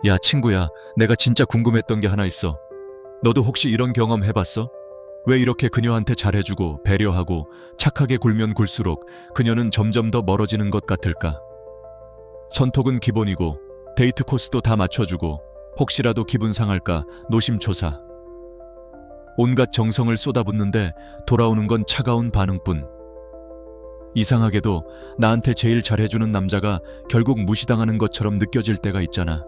야, 친구야, 내가 진짜 궁금했던 게 하나 있어. 너도 혹시 이런 경험 해봤어? 왜 이렇게 그녀한테 잘해주고 배려하고 착하게 굴면 굴수록 그녀는 점점 더 멀어지는 것 같을까? 선톡은 기본이고 데이트 코스도 다 맞춰주고 혹시라도 기분 상할까 노심초사. 온갖 정성을 쏟아붓는데 돌아오는 건 차가운 반응뿐. 이상하게도 나한테 제일 잘해주는 남자가 결국 무시당하는 것처럼 느껴질 때가 있잖아.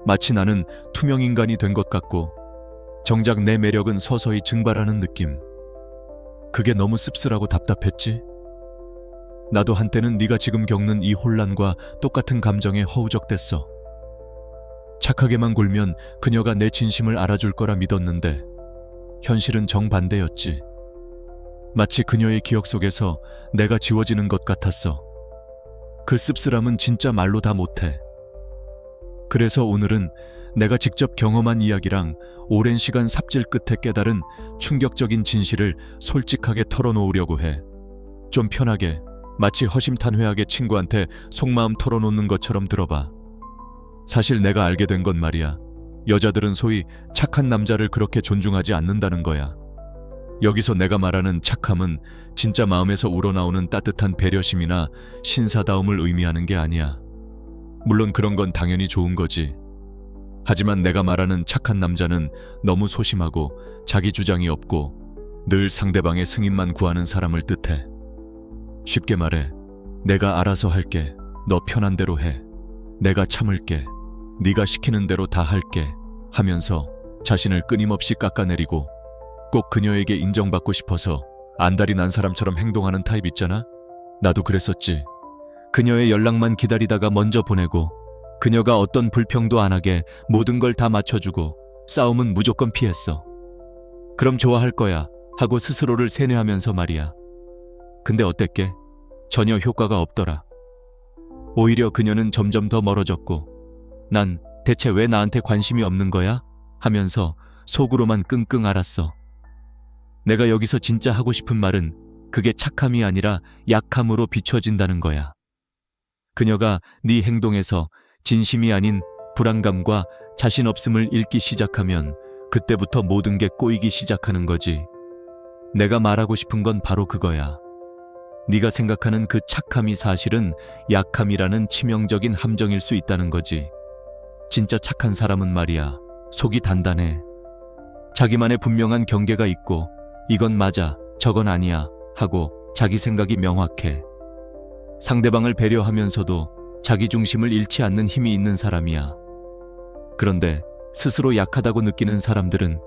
마치 나는 투명 인간이 된 것 같고 정작 내 매력은 서서히 증발하는 느낌. 그게 너무 씁쓸하고 답답했지. 나도 한때는 네가 지금 겪는 이 혼란과 똑같은 감정에 허우적댔어. 착하게만 굴면 그녀가 내 진심을 알아줄 거라 믿었는데 현실은 정반대였지. 마치 그녀의 기억 속에서 내가 지워지는 것 같았어. 그 씁쓸함은 진짜 말로 다 못해. 그래서 오늘은 내가 직접 경험한 이야기랑 오랜 시간 삽질 끝에 깨달은 충격적인 진실을 솔직하게 털어놓으려고 해. 좀 편하게, 마치 허심탄회하게 친구한테 속마음 털어놓는 것처럼 들어봐. 사실 내가 알게 된 건 말이야. 여자들은 소위 착한 남자를 그렇게 존중하지 않는다는 거야. 여기서 내가 말하는 착함은 진짜 마음에서 우러나오는 따뜻한 배려심이나 신사다움을 의미하는 게 아니야. 물론 그런 건 당연히 좋은 거지. 하지만 내가 말하는 착한 남자는 너무 소심하고 자기 주장이 없고 늘 상대방의 승인만 구하는 사람을 뜻해. 쉽게 말해, 내가 알아서 할게. 너 편한 대로 해. 내가 참을게. 네가 시키는 대로 다 할게. 하면서 자신을 끊임없이 깎아내리고 꼭 그녀에게 인정받고 싶어서 안달이 난 사람처럼 행동하는 타입 있잖아? 나도 그랬었지. 그녀의 연락만 기다리다가 먼저 보내고 그녀가 어떤 불평도 안 하게 모든 걸 다 맞춰주고 싸움은 무조건 피했어. 그럼 좋아할 거야 하고 스스로를 세뇌하면서 말이야. 근데 어땠게? 전혀 효과가 없더라. 오히려 그녀는 점점 더 멀어졌고 난 대체 왜 나한테 관심이 없는 거야? 하면서 속으로만 끙끙 앓았어. 내가 여기서 진짜 하고 싶은 말은 그게 착함이 아니라 약함으로 비춰진다는 거야. 그녀가 네 행동에서 진심이 아닌 불안감과 자신 없음을 읽기 시작하면 그때부터 모든 게 꼬이기 시작하는 거지. 내가 말하고 싶은 건 바로 그거야. 네가 생각하는 그 착함이 사실은 약함이라는 치명적인 함정일 수 있다는 거지. 진짜 착한 사람은 말이야, 속이 단단해. 자기만의 분명한 경계가 있고 이건 맞아, 저건 아니야 하고 자기 생각이 명확해. 상대방을 배려하면서도 자기 중심을 잃지 않는 힘이 있는 사람이야. 그런데 스스로 약하다고 느끼는 사람들은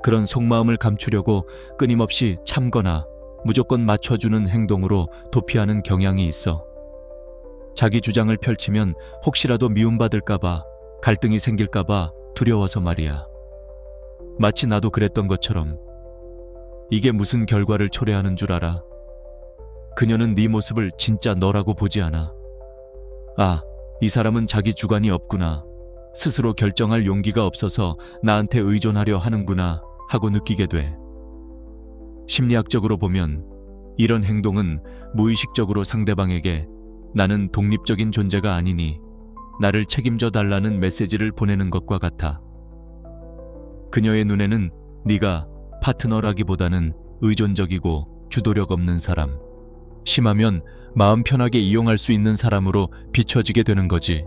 그런 속마음을 감추려고 끊임없이 참거나 무조건 맞춰주는 행동으로 도피하는 경향이 있어. 자기 주장을 펼치면 혹시라도 미움받을까봐, 갈등이 생길까봐 두려워서 말이야. 마치 나도 그랬던 것처럼. 이게 무슨 결과를 초래하는 줄 알아? 그녀는 네 모습을 진짜 너라고 보지 않아. 아, 이 사람은 자기 주관이 없구나. 스스로 결정할 용기가 없어서 나한테 의존하려 하는구나 하고 느끼게 돼. 심리학적으로 보면 이런 행동은 무의식적으로 상대방에게 나는 독립적인 존재가 아니니 나를 책임져 달라는 메시지를 보내는 것과 같아. 그녀의 눈에는 네가 파트너라기보다는 의존적이고 주도력 없는 사람, 심하면 마음 편하게 이용할 수 있는 사람으로 비춰지게 되는 거지.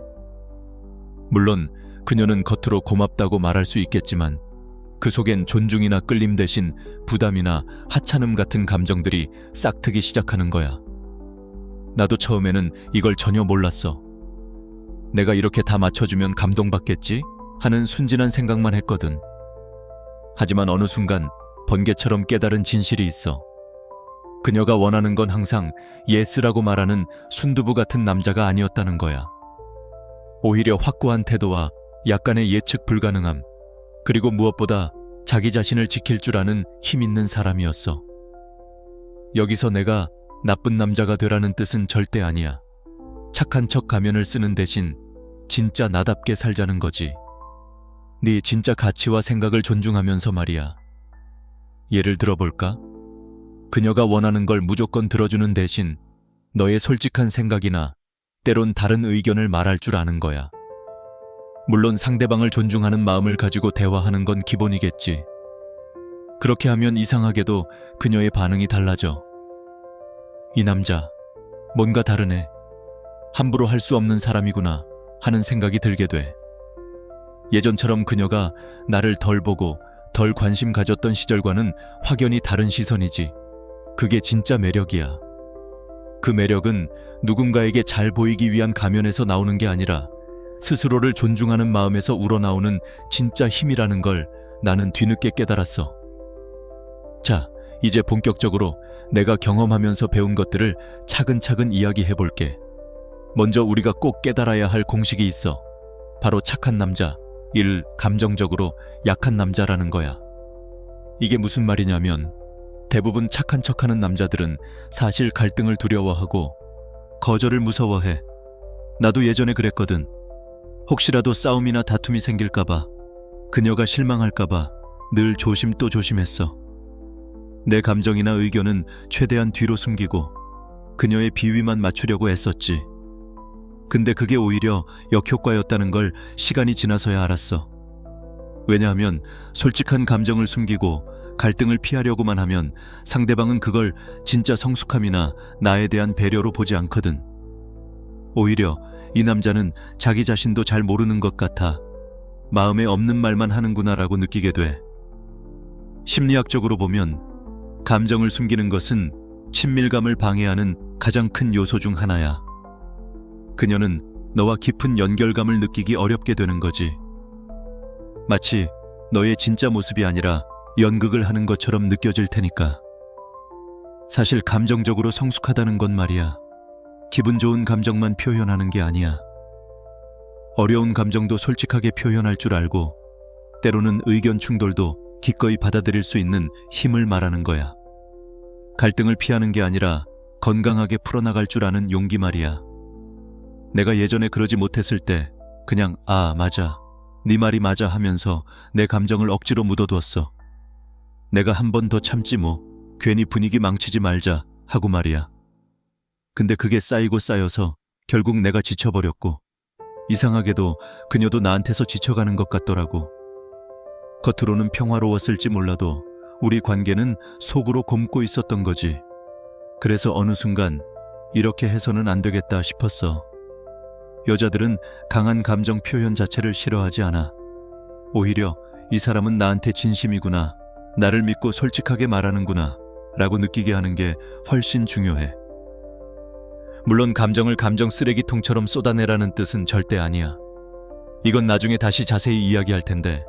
물론 그녀는 겉으로 고맙다고 말할 수 있겠지만 그 속엔 존중이나 끌림 대신 부담이나 하찮음 같은 감정들이 싹트기 시작하는 거야. 나도 처음에는 이걸 전혀 몰랐어. 내가 이렇게 다 맞춰주면 감동받겠지? 하는 순진한 생각만 했거든. 하지만 어느 순간 번개처럼 깨달은 진실이 있어. 그녀가 원하는 건 항상 예스라고 말하는 순두부 같은 남자가 아니었다는 거야. 오히려 확고한 태도와 약간의 예측 불가능함, 그리고 무엇보다 자기 자신을 지킬 줄 아는 힘 있는 사람이었어. 여기서 내가 나쁜 남자가 되라는 뜻은 절대 아니야. 착한 척 가면을 쓰는 대신 진짜 나답게 살자는 거지. 네 진짜 가치와 생각을 존중하면서 말이야. 예를 들어볼까? 그녀가 원하는 걸 무조건 들어주는 대신 너의 솔직한 생각이나 때론 다른 의견을 말할 줄 아는 거야. 물론 상대방을 존중하는 마음을 가지고 대화하는 건 기본이겠지. 그렇게 하면 이상하게도 그녀의 반응이 달라져. 이 남자, 뭔가 다르네. 함부로 할 수 없는 사람이구나 하는 생각이 들게 돼. 예전처럼 그녀가 나를 덜 보고 덜 관심 가졌던 시절과는 확연히 다른 시선이지. 그게 진짜 매력이야. 그 매력은 누군가에게 잘 보이기 위한 가면에서 나오는 게 아니라 스스로를 존중하는 마음에서 우러나오는 진짜 힘이라는 걸 나는 뒤늦게 깨달았어. 자, 이제 본격적으로 내가 경험하면서 배운 것들을 차근차근 이야기해볼게. 먼저 우리가 꼭 깨달아야 할 공식이 있어. 바로 착한 남자, 1. 감정적으로 약한 남자라는 거야. 이게 무슨 말이냐면 대부분 착한 척하는 남자들은 사실 갈등을 두려워하고 거절을 무서워해. 나도 예전에 그랬거든. 혹시라도 싸움이나 다툼이 생길까봐, 그녀가 실망할까봐 늘 조심 또 조심했어. 내 감정이나 의견은 최대한 뒤로 숨기고 그녀의 비위만 맞추려고 애썼지. 근데 그게 오히려 역효과였다는 걸 시간이 지나서야 알았어. 왜냐하면 솔직한 감정을 숨기고 갈등을 피하려고만 하면 상대방은 그걸 진짜 성숙함이나 나에 대한 배려로 보지 않거든. 오히려 이 남자는 자기 자신도 잘 모르는 것 같아 마음에 없는 말만 하는구나라고 느끼게 돼. 심리학적으로 보면 감정을 숨기는 것은 친밀감을 방해하는 가장 큰 요소 중 하나야. 그녀는 너와 깊은 연결감을 느끼기 어렵게 되는 거지. 마치 너의 진짜 모습이 아니라 연극을 하는 것처럼 느껴질 테니까. 사실 감정적으로 성숙하다는 건 말이야, 기분 좋은 감정만 표현하는 게 아니야. 어려운 감정도 솔직하게 표현할 줄 알고 때로는 의견 충돌도 기꺼이 받아들일 수 있는 힘을 말하는 거야. 갈등을 피하는 게 아니라 건강하게 풀어나갈 줄 아는 용기 말이야. 내가 예전에 그러지 못했을 때 그냥 아 맞아, 네 말이 맞아 하면서 내 감정을 억지로 묻어두었어. 내가 한 번 더 참지 뭐, 괜히 분위기 망치지 말자 하고 말이야. 근데 그게 쌓이고 쌓여서 결국 내가 지쳐버렸고 이상하게도 그녀도 나한테서 지쳐가는 것 같더라고. 겉으로는 평화로웠을지 몰라도 우리 관계는 속으로 곪고 있었던 거지. 그래서 어느 순간 이렇게 해서는 안 되겠다 싶었어. 여자들은 강한 감정 표현 자체를 싫어하지 않아. 오히려 이 사람은 나한테 진심이구나, 나를 믿고 솔직하게 말하는구나 라고 느끼게 하는 게 훨씬 중요해. 물론 감정을 감정 쓰레기통처럼 쏟아내라는 뜻은 절대 아니야. 이건 나중에 다시 자세히 이야기할 텐데,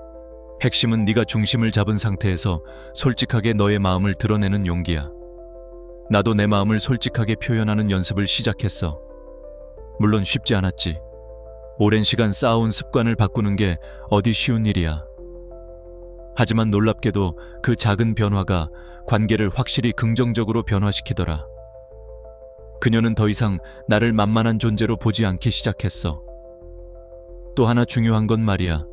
핵심은 네가 중심을 잡은 상태에서 솔직하게 너의 마음을 드러내는 용기야. 나도 내 마음을 솔직하게 표현하는 연습을 시작했어. 물론 쉽지 않았지. 오랜 시간 쌓아온 습관을 바꾸는 게 어디 쉬운 일이야. 하지만 놀랍게도 그 작은 변화가 관계를 확실히 긍정적으로 변화시키더라. 그녀는 더 이상 나를 만만한 존재로 보지 않기 시작했어. 또 하나 중요한 건 말이야,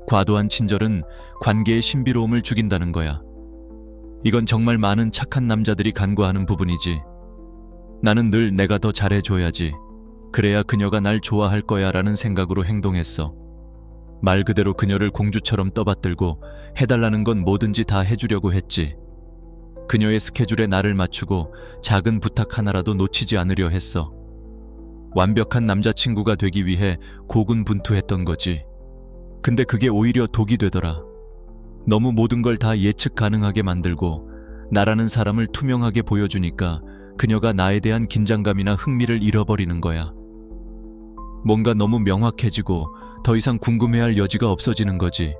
과도한 친절은 관계의 신비로움을 죽인다는 거야. 이건 정말 많은 착한 남자들이 간과하는 부분이지. 나는 늘 내가 더 잘해줘야지, 그래야 그녀가 날 좋아할 거야 라는 생각으로 행동했어. 말 그대로 그녀를 공주처럼 떠받들고 해달라는 건 뭐든지 다 해주려고 했지. 그녀의 스케줄에 나를 맞추고 작은 부탁 하나라도 놓치지 않으려 했어. 완벽한 남자친구가 되기 위해 고군분투했던 거지. 근데 그게 오히려 독이 되더라. 너무 모든 걸 다 예측 가능하게 만들고 나라는 사람을 투명하게 보여주니까 그녀가 나에 대한 긴장감이나 흥미를 잃어버리는 거야. 뭔가 너무 명확해지고 더 이상 궁금해할 여지가 없어지는 거지.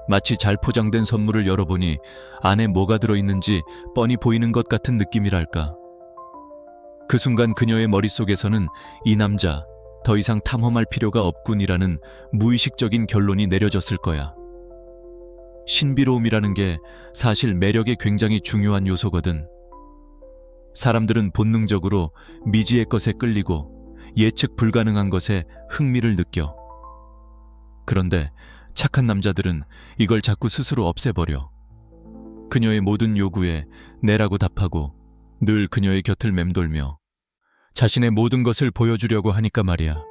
마치 잘 포장된 선물을 열어보니 안에 뭐가 들어있는지 뻔히 보이는 것 같은 느낌이랄까. 그 순간 그녀의 머릿속에서는 이 남자, 더 이상 탐험할 필요가 없군이라는 무의식적인 결론이 내려졌을 거야. 신비로움이라는 게 사실 매력에 굉장히 중요한 요소거든. 사람들은 본능적으로 미지의 것에 끌리고 예측 불가능한 것에 흥미를 느껴. 그런데 착한 남자들은 이걸 자꾸 스스로 없애버려. 그녀의 모든 요구에 네라고 답하고 늘 그녀의 곁을 맴돌며 자신의 모든 것을 보여주려고 하니까 말이야.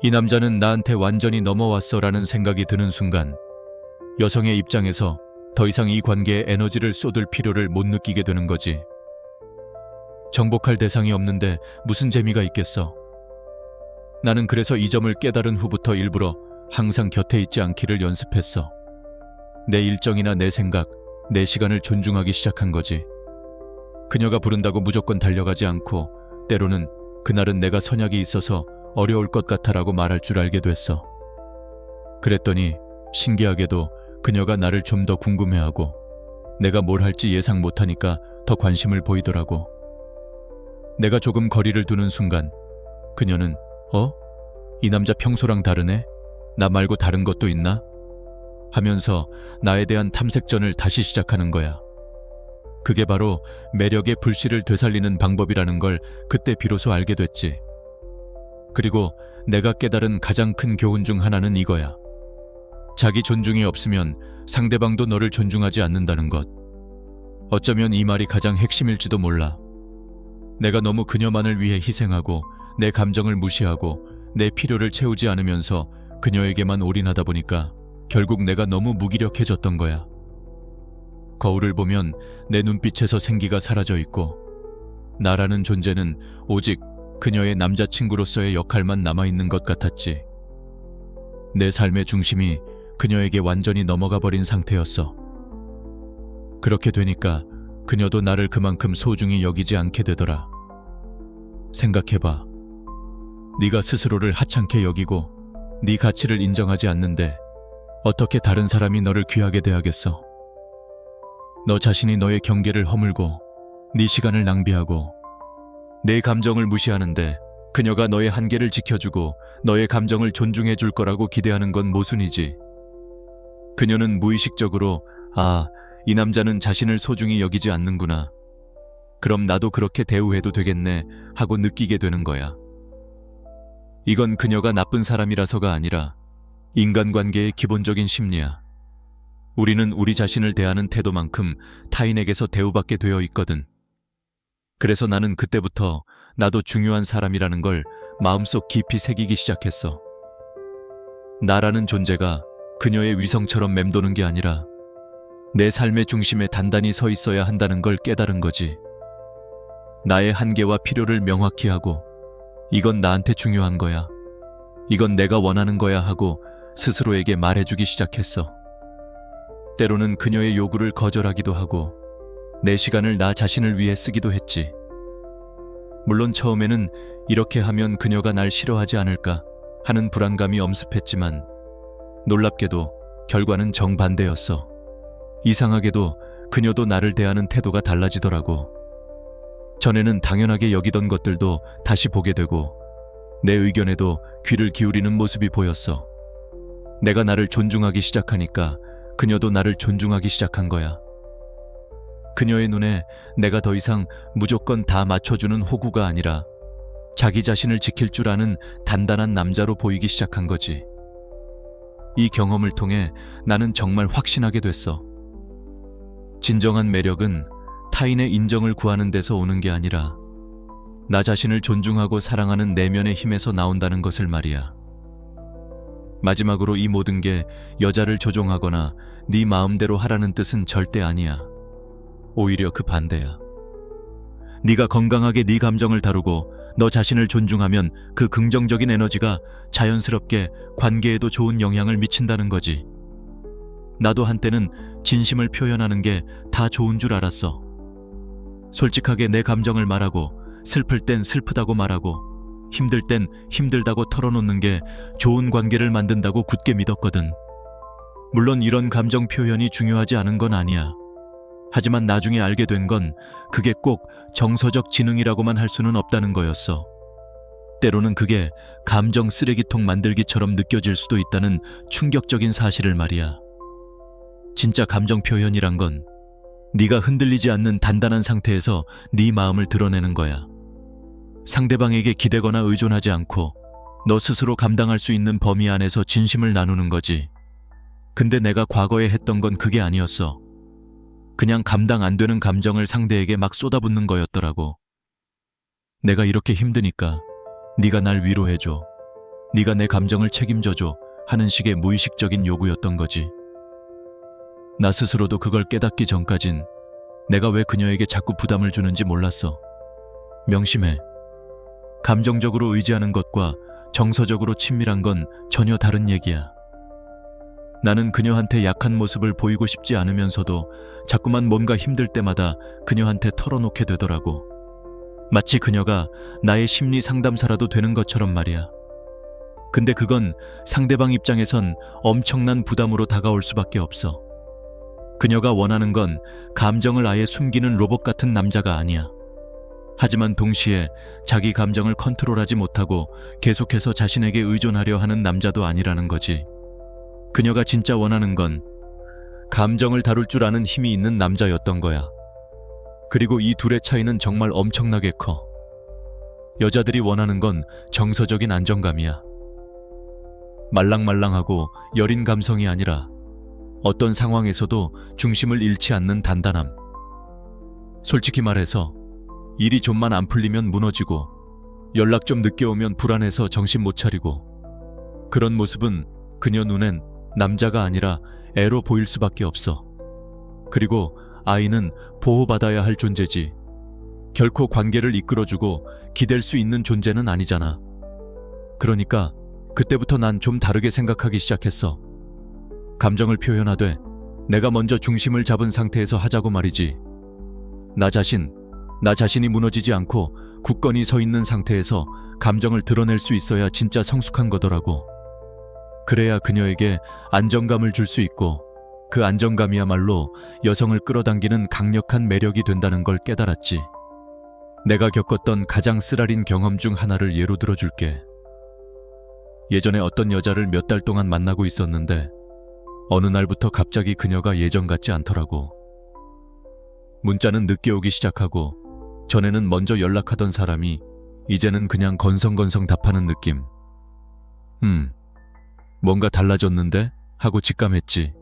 이 남자는 나한테 완전히 넘어왔어라는 생각이 드는 순간 여성의 입장에서 더 이상 이 관계에 에너지를 쏟을 필요를 못 느끼게 되는 거지. 정복할 대상이 없는데 무슨 재미가 있겠어. 나는 그래서 이 점을 깨달은 후부터 일부러 항상 곁에 있지 않기를 연습했어. 내 일정이나 내 생각, 내 시간을 존중하기 시작한 거지. 그녀가 부른다고 무조건 달려가지 않고 때로는 그날은 내가 선약이 있어서 어려울 것 같아라고 말할 줄 알게 됐어. 그랬더니 신기하게도 그녀가 나를 좀 더 궁금해하고 내가 뭘 할지 예상 못하니까 더 관심을 보이더라고. 내가 조금 거리를 두는 순간 그녀는 이 남자 평소랑 다르네? 나 말고 다른 것도 있나? 하면서 나에 대한 탐색전을 다시 시작하는 거야. 그게 바로 매력의 불씨를 되살리는 방법이라는 걸 그때 비로소 알게 됐지. 그리고 내가 깨달은 가장 큰 교훈 중 하나는 이거야. 자기 존중이 없으면 상대방도 너를 존중하지 않는다는 것. 어쩌면 이 말이 가장 핵심일지도 몰라. 내가 너무 그녀만을 위해 희생하고 내 감정을 무시하고 내 필요를 채우지 않으면서 그녀에게만 올인하다 보니까 결국 내가 너무 무기력해졌던 거야. 거울을 보면 내 눈빛에서 생기가 사라져 있고 나라는 존재는 오직 그녀의 남자친구로서의 역할만 남아있는 것 같았지. 내 삶의 중심이 그녀에게 완전히 넘어가 버린 상태였어. 그렇게 되니까 그녀도 나를 그만큼 소중히 여기지 않게 되더라. 생각해봐. 네가 스스로를 하찮게 여기고 네 가치를 인정하지 않는데 어떻게 다른 사람이 너를 귀하게 대하겠어? 너 자신이 너의 경계를 허물고 네 시간을 낭비하고 내 감정을 무시하는데 그녀가 너의 한계를 지켜주고 너의 감정을 존중해 줄 거라고 기대하는 건 모순이지. 그녀는 무의식적으로 이 남자는 자신을 소중히 여기지 않는구나. 그럼 나도 그렇게 대우해도 되겠네 하고 느끼게 되는 거야. 이건 그녀가 나쁜 사람이라서가 아니라 인간관계의 기본적인 심리야. 우리는 우리 자신을 대하는 태도만큼 타인에게서 대우받게 되어 있거든. 그래서 나는 그때부터 나도 중요한 사람이라는 걸 마음속 깊이 새기기 시작했어. 나라는 존재가 그녀의 위성처럼 맴도는 게 아니라 내 삶의 중심에 단단히 서 있어야 한다는 걸 깨달은 거지. 나의 한계와 필요를 명확히 하고 이건 나한테 중요한 거야. 이건 내가 원하는 거야 하고 스스로에게 말해주기 시작했어. 때로는 그녀의 요구를 거절하기도 하고 내 시간을 나 자신을 위해 쓰기도 했지. 물론 처음에는 이렇게 하면 그녀가 날 싫어하지 않을까 하는 불안감이 엄습했지만 놀랍게도 결과는 정반대였어. 이상하게도 그녀도 나를 대하는 태도가 달라지더라고. 전에는 당연하게 여기던 것들도 다시 보게 되고 내 의견에도 귀를 기울이는 모습이 보였어. 내가 나를 존중하기 시작하니까 그녀도 나를 존중하기 시작한 거야. 그녀의 눈에 내가 더 이상 무조건 다 맞춰주는 호구가 아니라 자기 자신을 지킬 줄 아는 단단한 남자로 보이기 시작한 거지. 이 경험을 통해 나는 정말 확신하게 됐어. 진정한 매력은 타인의 인정을 구하는 데서 오는 게 아니라 나 자신을 존중하고 사랑하는 내면의 힘에서 나온다는 것을 말이야. 마지막으로 이 모든 게 여자를 조종하거나 네 마음대로 하라는 뜻은 절대 아니야. 오히려 그 반대야. 네가 건강하게 네 감정을 다루고 너 자신을 존중하면 그 긍정적인 에너지가 자연스럽게 관계에도 좋은 영향을 미친다는 거지. 나도 한때는 진심을 표현하는 게 다 좋은 줄 알았어. 솔직하게 내 감정을 말하고 슬플 땐 슬프다고 말하고 힘들 땐 힘들다고 털어놓는 게 좋은 관계를 만든다고 굳게 믿었거든. 물론 이런 감정 표현이 중요하지 않은 건 아니야. 하지만 나중에 알게 된 건 그게 꼭 정서적 지능이라고만 할 수는 없다는 거였어. 때로는 그게 감정 쓰레기통 만들기처럼 느껴질 수도 있다는 충격적인 사실을 말이야. 진짜 감정 표현이란 건 네가 흔들리지 않는 단단한 상태에서 네 마음을 드러내는 거야. 상대방에게 기대거나 의존하지 않고 너 스스로 감당할 수 있는 범위 안에서 진심을 나누는 거지. 근데 내가 과거에 했던 건 그게 아니었어. 그냥 감당 안 되는 감정을 상대에게 막 쏟아붓는 거였더라고. 내가 이렇게 힘드니까 네가 날 위로해줘. 네가 내 감정을 책임져줘 하는 식의 무의식적인 요구였던 거지. 나 스스로도 그걸 깨닫기 전까진 내가 왜 그녀에게 자꾸 부담을 주는지 몰랐어. 명심해. 감정적으로 의지하는 것과 정서적으로 친밀한 건 전혀 다른 얘기야. 나는 그녀한테 약한 모습을 보이고 싶지 않으면서도 자꾸만 뭔가 힘들 때마다 그녀한테 털어놓게 되더라고. 마치 그녀가 나의 심리 상담사라도 되는 것처럼 말이야. 근데 그건 상대방 입장에선 엄청난 부담으로 다가올 수밖에 없어. 그녀가 원하는 건 감정을 아예 숨기는 로봇 같은 남자가 아니야. 하지만 동시에 자기 감정을 컨트롤하지 못하고 계속해서 자신에게 의존하려 하는 남자도 아니라는 거지. 그녀가 진짜 원하는 건 감정을 다룰 줄 아는 힘이 있는 남자였던 거야. 그리고 이 둘의 차이는 정말 엄청나게 커. 여자들이 원하는 건 정서적인 안정감이야. 말랑말랑하고 여린 감성이 아니라 어떤 상황에서도 중심을 잃지 않는 단단함. 솔직히 말해서 일이 좀만 안 풀리면 무너지고 연락 좀 늦게 오면 불안해서 정신 못 차리고, 그런 모습은 그녀 눈엔 남자가 아니라 애로 보일 수밖에 없어. 그리고 아이는 보호받아야 할 존재지 결코 관계를 이끌어주고 기댈 수 있는 존재는 아니잖아. 그러니까 그때부터 난 좀 다르게 생각하기 시작했어. 감정을 표현하되 내가 먼저 중심을 잡은 상태에서 하자고 말이지. 나 자신이 무너지지 않고 굳건히 서 있는 상태에서 감정을 드러낼 수 있어야 진짜 성숙한 거더라고. 그래야 그녀에게 안정감을 줄 수 있고, 그 안정감이야말로 여성을 끌어당기는 강력한 매력이 된다는 걸 깨달았지. 내가 겪었던 가장 쓰라린 경험 중 하나를 예로 들어줄게. 예전에 어떤 여자를 몇 달 동안 만나고 있었는데 어느 날부터 갑자기 그녀가 예전 같지 않더라고. 문자는 늦게 오기 시작하고, 전에는 먼저 연락하던 사람이 이제는 그냥 건성건성 답하는 느낌. 뭔가 달라졌는데? 하고 직감했지.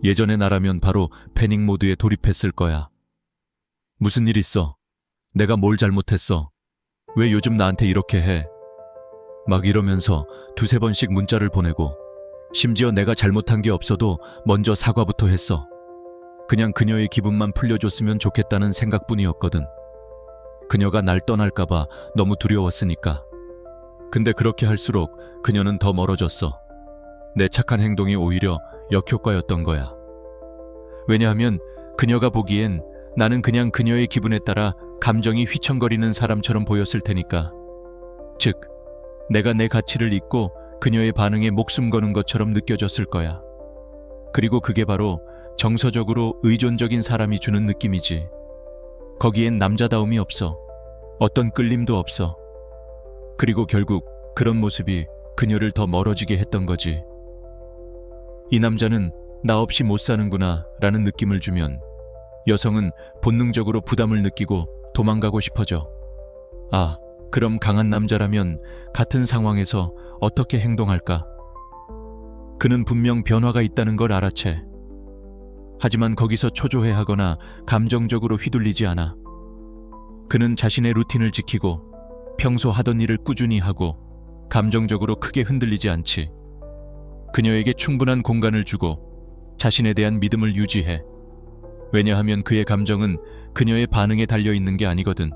예전의 나라면 바로 패닉 모드에 돌입했을 거야. 무슨 일 있어? 내가 뭘 잘못했어? 왜 요즘 나한테 이렇게 해? 막 이러면서 두세 번씩 문자를 보내고, 심지어 내가 잘못한 게 없어도 먼저 사과부터 했어. 그냥 그녀의 기분만 풀려줬으면 좋겠다는 생각뿐이었거든. 그녀가 날 떠날까봐 너무 두려웠으니까. 근데 그렇게 할수록 그녀는 더 멀어졌어. 내 착한 행동이 오히려 역효과였던 거야. 왜냐하면 그녀가 보기엔 나는 그냥 그녀의 기분에 따라 감정이 휘청거리는 사람처럼 보였을 테니까. 즉, 내가 내 가치를 잊고 그녀의 반응에 목숨 거는 것처럼 느껴졌을 거야. 그리고 그게 바로 정서적으로 의존적인 사람이 주는 느낌이지. 거기엔 남자다움이 없어. 어떤 끌림도 없어. 그리고 결국 그런 모습이 그녀를 더 멀어지게 했던 거지. 이 남자는 나 없이 못 사는구나 라는 느낌을 주면 여성은 본능적으로 부담을 느끼고 도망가고 싶어져. 아, 그럼 강한 남자라면 같은 상황에서 어떻게 행동할까? 그는 분명 변화가 있다는 걸 알아채. 하지만 거기서 초조해하거나 감정적으로 휘둘리지 않아. 그는 자신의 루틴을 지키고 평소 하던 일을 꾸준히 하고 감정적으로 크게 흔들리지 않지. 그녀에게 충분한 공간을 주고 자신에 대한 믿음을 유지해. 왜냐하면 그의 감정은 그녀의 반응에 달려있는 게 아니거든.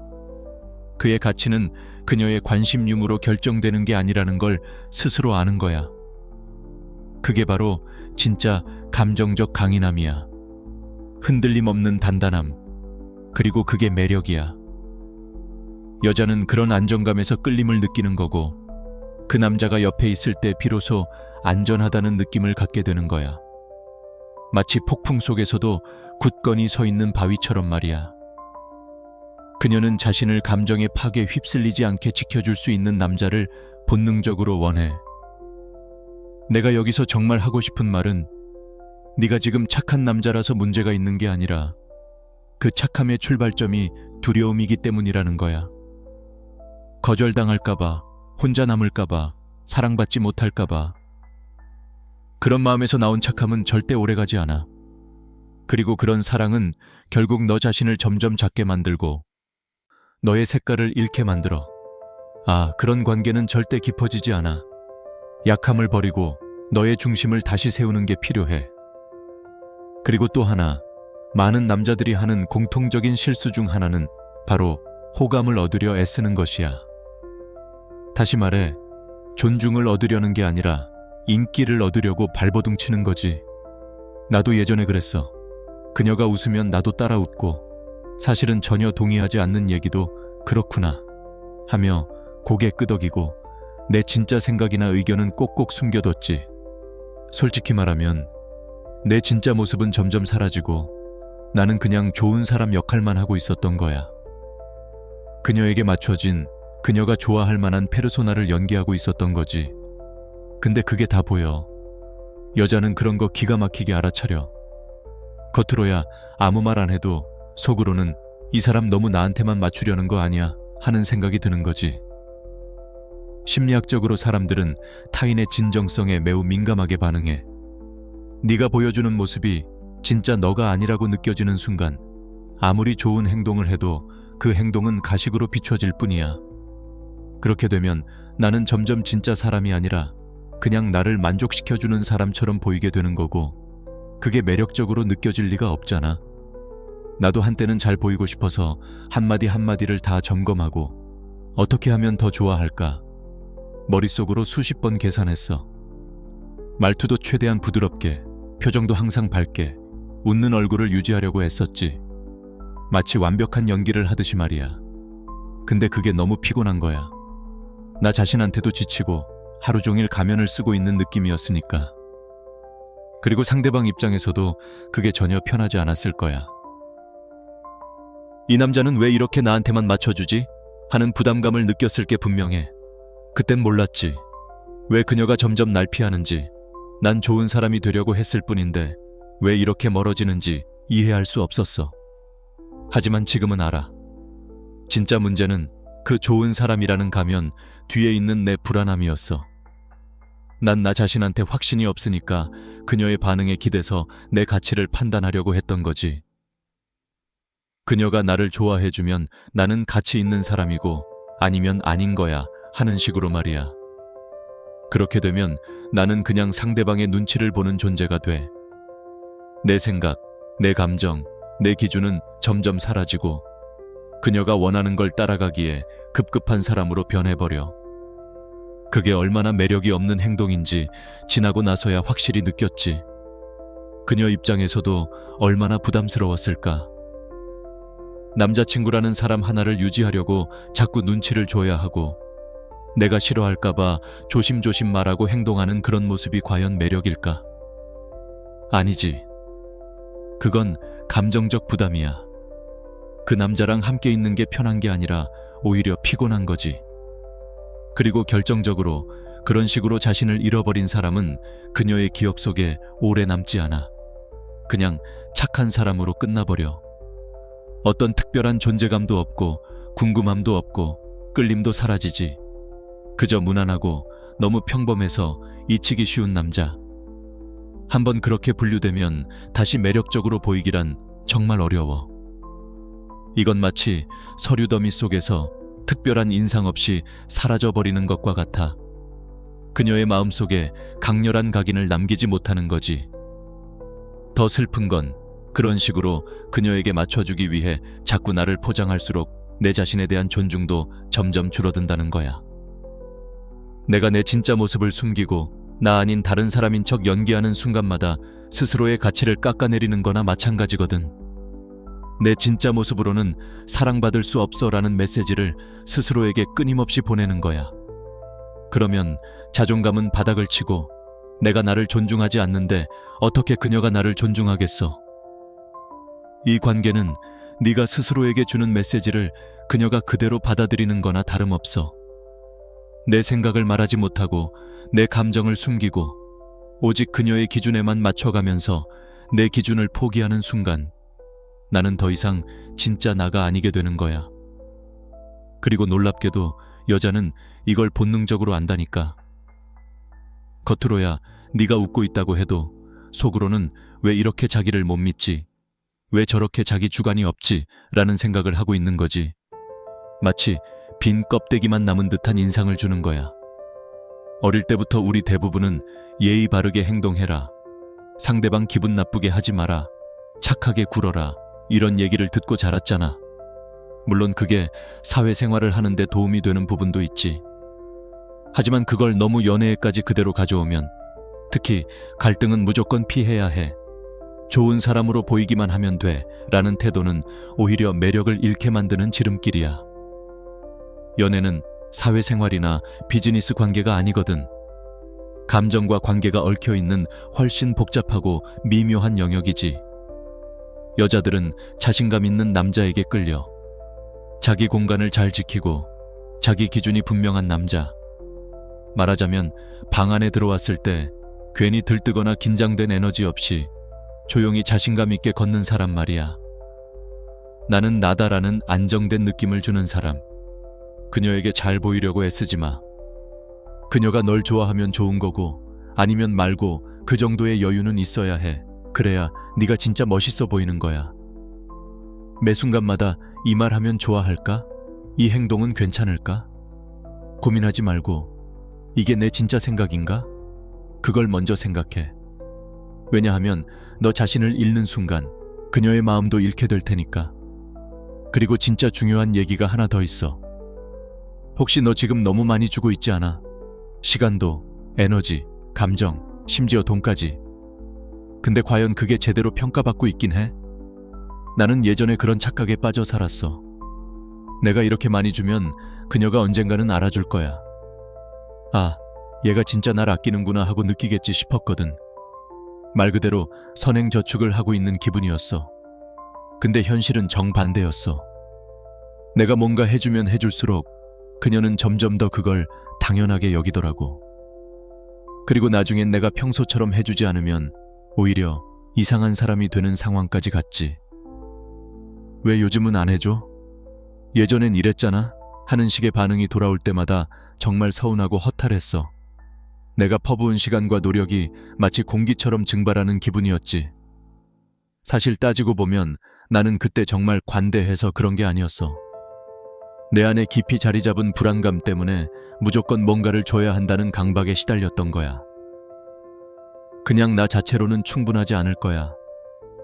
그의 가치는 그녀의 관심 유무로 결정되는 게 아니라는 걸 스스로 아는 거야. 그게 바로 진짜 감정적 강인함이야. 흔들림 없는 단단함. 그리고 그게 매력이야. 여자는 그런 안정감에서 끌림을 느끼는 거고, 그 남자가 옆에 있을 때 비로소 안전하다는 느낌을 갖게 되는 거야. 마치 폭풍 속에서도 굳건히 서 있는 바위처럼 말이야. 그녀는 자신을 감정의 파괴에 휩쓸리지 않게 지켜줄 수 있는 남자를 본능적으로 원해. 내가 여기서 정말 하고 싶은 말은 네가 지금 착한 남자라서 문제가 있는 게 아니라 그 착함의 출발점이 두려움이기 때문이라는 거야. 거절당할까봐, 혼자 남을까봐, 사랑받지 못할까봐. 그런 마음에서 나온 착함은 절대 오래가지 않아. 그리고 그런 사랑은 결국 너 자신을 점점 작게 만들고 너의 색깔을 잃게 만들어. 아, 그런 관계는 절대 깊어지지 않아. 약함을 버리고 너의 중심을 다시 세우는 게 필요해. 그리고 또 하나, 많은 남자들이 하는 공통적인 실수 중 하나는 바로 호감을 얻으려 애쓰는 것이야. 다시 말해, 존중을 얻으려는 게 아니라 인기를 얻으려고 발버둥 치는 거지. 나도 예전에 그랬어. 그녀가 웃으면 나도 따라 웃고, 사실은 전혀 동의하지 않는 얘기도 그렇구나 하며 고개 끄덕이고 내 진짜 생각이나 의견은 꼭꼭 숨겨뒀지. 솔직히 말하면 내 진짜 모습은 점점 사라지고 나는 그냥 좋은 사람 역할만 하고 있었던 거야. 그녀에게 맞춰진, 그녀가 좋아할 만한 페르소나를 연기하고 있었던 거지. 근데 그게 다 보여. 여자는 그런 거 기가 막히게 알아차려. 겉으로야 아무 말 안 해도 속으로는 이 사람 너무 나한테만 맞추려는 거 아니야 하는 생각이 드는 거지. 심리학적으로 사람들은 타인의 진정성에 매우 민감하게 반응해. 네가 보여주는 모습이 진짜 너가 아니라고 느껴지는 순간 아무리 좋은 행동을 해도 그 행동은 가식으로 비춰질 뿐이야. 그렇게 되면 나는 점점 진짜 사람이 아니라 그냥 나를 만족시켜주는 사람처럼 보이게 되는 거고, 그게 매력적으로 느껴질 리가 없잖아. 나도 한때는 잘 보이고 싶어서 한마디 한마디를 다 점검하고 어떻게 하면 더 좋아할까 머릿속으로 수십 번 계산했어. 말투도 최대한 부드럽게, 표정도 항상 밝게, 웃는 얼굴을 유지하려고 애썼지. 마치 완벽한 연기를 하듯이 말이야. 근데 그게 너무 피곤한 거야. 나 자신한테도 지치고 하루 종일 가면을 쓰고 있는 느낌이었으니까. 그리고 상대방 입장에서도 그게 전혀 편하지 않았을 거야. 이 남자는 왜 이렇게 나한테만 맞춰주지? 하는 부담감을 느꼈을 게 분명해. 그땐 몰랐지. 왜 그녀가 점점 날 피하는지. 난 좋은 사람이 되려고 했을 뿐인데 왜 이렇게 멀어지는지 이해할 수 없었어. 하지만 지금은 알아. 진짜 문제는 그 좋은 사람이라는 가면 뒤에 있는 내 불안함이었어. 난 나 자신한테 확신이 없으니까 그녀의 반응에 기대서 내 가치를 판단하려고 했던 거지. 그녀가 나를 좋아해주면 나는 가치 있는 사람이고 아니면 아닌 거야 하는 식으로 말이야. 그렇게 되면 나는 그냥 상대방의 눈치를 보는 존재가 돼. 내 생각, 내 감정, 내 기준은 점점 사라지고 그녀가 원하는 걸 따라가기에 급급한 사람으로 변해버려. 그게 얼마나 매력이 없는 행동인지 지나고 나서야 확실히 느꼈지. 그녀 입장에서도 얼마나 부담스러웠을까. 남자친구라는 사람 하나를 유지하려고 자꾸 눈치를 줘야 하고 내가 싫어할까봐 조심조심 말하고 행동하는 그런 모습이 과연 매력일까? 아니지. 그건 감정적 부담이야. 그 남자랑 함께 있는 게 편한 게 아니라 오히려 피곤한 거지. 그리고 결정적으로 그런 식으로 자신을 잃어버린 사람은 그녀의 기억 속에 오래 남지 않아. 그냥 착한 사람으로 끝나버려. 어떤 특별한 존재감도 없고 궁금함도 없고 끌림도 사라지지. 그저 무난하고 너무 평범해서 잊히기 쉬운 남자. 한번 그렇게 분류되면 다시 매력적으로 보이기란 정말 어려워. 이건 마치 서류 더미 속에서 특별한 인상 없이 사라져버리는 것과 같아. 그녀의 마음속에 강렬한 각인을 남기지 못하는 거지. 더 슬픈 건 그런 식으로 그녀에게 맞춰주기 위해 자꾸 나를 포장할수록 내 자신에 대한 존중도 점점 줄어든다는 거야. 내가 내 진짜 모습을 숨기고 나 아닌 다른 사람인 척 연기하는 순간마다 스스로의 가치를 깎아내리는 거나 마찬가지거든. 내 진짜 모습으로는 사랑받을 수 없어라는 메시지를 스스로에게 끊임없이 보내는 거야. 그러면 자존감은 바닥을 치고 내가 나를 존중하지 않는데 어떻게 그녀가 나를 존중하겠어? 이 관계는 네가 스스로에게 주는 메시지를 그녀가 그대로 받아들이는 거나 다름없어. 내 생각을 말하지 못하고 내 감정을 숨기고 오직 그녀의 기준에만 맞춰가면서 내 기준을 포기하는 순간 나는 더 이상 진짜 나가 아니게 되는 거야. 그리고 놀랍게도 여자는 이걸 본능적으로 안다니까. 겉으로야 네가 웃고 있다고 해도 속으로는 왜 이렇게 자기를 못 믿지? 왜 저렇게 자기 주관이 없지? 라는 생각을 하고 있는 거지. 마치 빈 껍데기만 남은 듯한 인상을 주는 거야. 어릴 때부터 우리 대부분은 예의 바르게 행동해라, 상대방 기분 나쁘게 하지 마라, 착하게 굴어라, 이런 얘기를 듣고 자랐잖아. 물론 그게 사회생활을 하는데 도움이 되는 부분도 있지. 하지만 그걸 너무 연애에까지 그대로 가져오면, 특히 갈등은 무조건 피해야 해, 좋은 사람으로 보이기만 하면 돼 라는 태도는 오히려 매력을 잃게 만드는 지름길이야. 연애는 사회생활이나 비즈니스 관계가 아니거든. 감정과 관계가 얽혀있는 훨씬 복잡하고 미묘한 영역이지. 여자들은 자신감 있는 남자에게 끌려. 자기 공간을 잘 지키고 자기 기준이 분명한 남자. 말하자면 방 안에 들어왔을 때 괜히 들뜨거나 긴장된 에너지 없이 조용히 자신감 있게 걷는 사람 말이야. 나는 나다라는 안정된 느낌을 주는 사람. 그녀에게 잘 보이려고 애쓰지 마. 그녀가 널 좋아하면 좋은 거고 아니면 말고 그 정도의 여유는 있어야 해. 그래야 네가 진짜 멋있어 보이는 거야. 매 순간마다 이 말 하면 좋아할까? 이 행동은 괜찮을까? 고민하지 말고 이게 내 진짜 생각인가? 그걸 먼저 생각해. 왜냐하면 너 자신을 잃는 순간 그녀의 마음도 잃게 될 테니까. 그리고 진짜 중요한 얘기가 하나 더 있어. 혹시 너 지금 너무 많이 주고 있지 않아? 시간도, 에너지, 감정, 심지어 돈까지. 근데 과연 그게 제대로 평가받고 있긴 해? 나는 예전에 그런 착각에 빠져 살았어. 내가 이렇게 많이 주면 그녀가 언젠가는 알아줄 거야. 아, 얘가 진짜 날 아끼는구나 하고 느끼겠지 싶었거든. 말 그대로 선행저축을 하고 있는 기분이었어. 근데 현실은 정반대였어. 내가 뭔가 해주면 해줄수록 그녀는 점점 더 그걸 당연하게 여기더라고. 그리고 나중엔 내가 평소처럼 해주지 않으면 오히려 이상한 사람이 되는 상황까지 갔지. 왜 요즘은 안 해줘? 예전엔 이랬잖아 하는 식의 반응이 돌아올 때마다 정말 서운하고 허탈했어. 내가 퍼부은 시간과 노력이 마치 공기처럼 증발하는 기분이었지. 사실 따지고 보면 나는 그때 정말 관대해서 그런 게 아니었어. 내 안에 깊이 자리 잡은 불안감 때문에 무조건 뭔가를 줘야 한다는 강박에 시달렸던 거야. 그냥 나 자체로는 충분하지 않을 거야.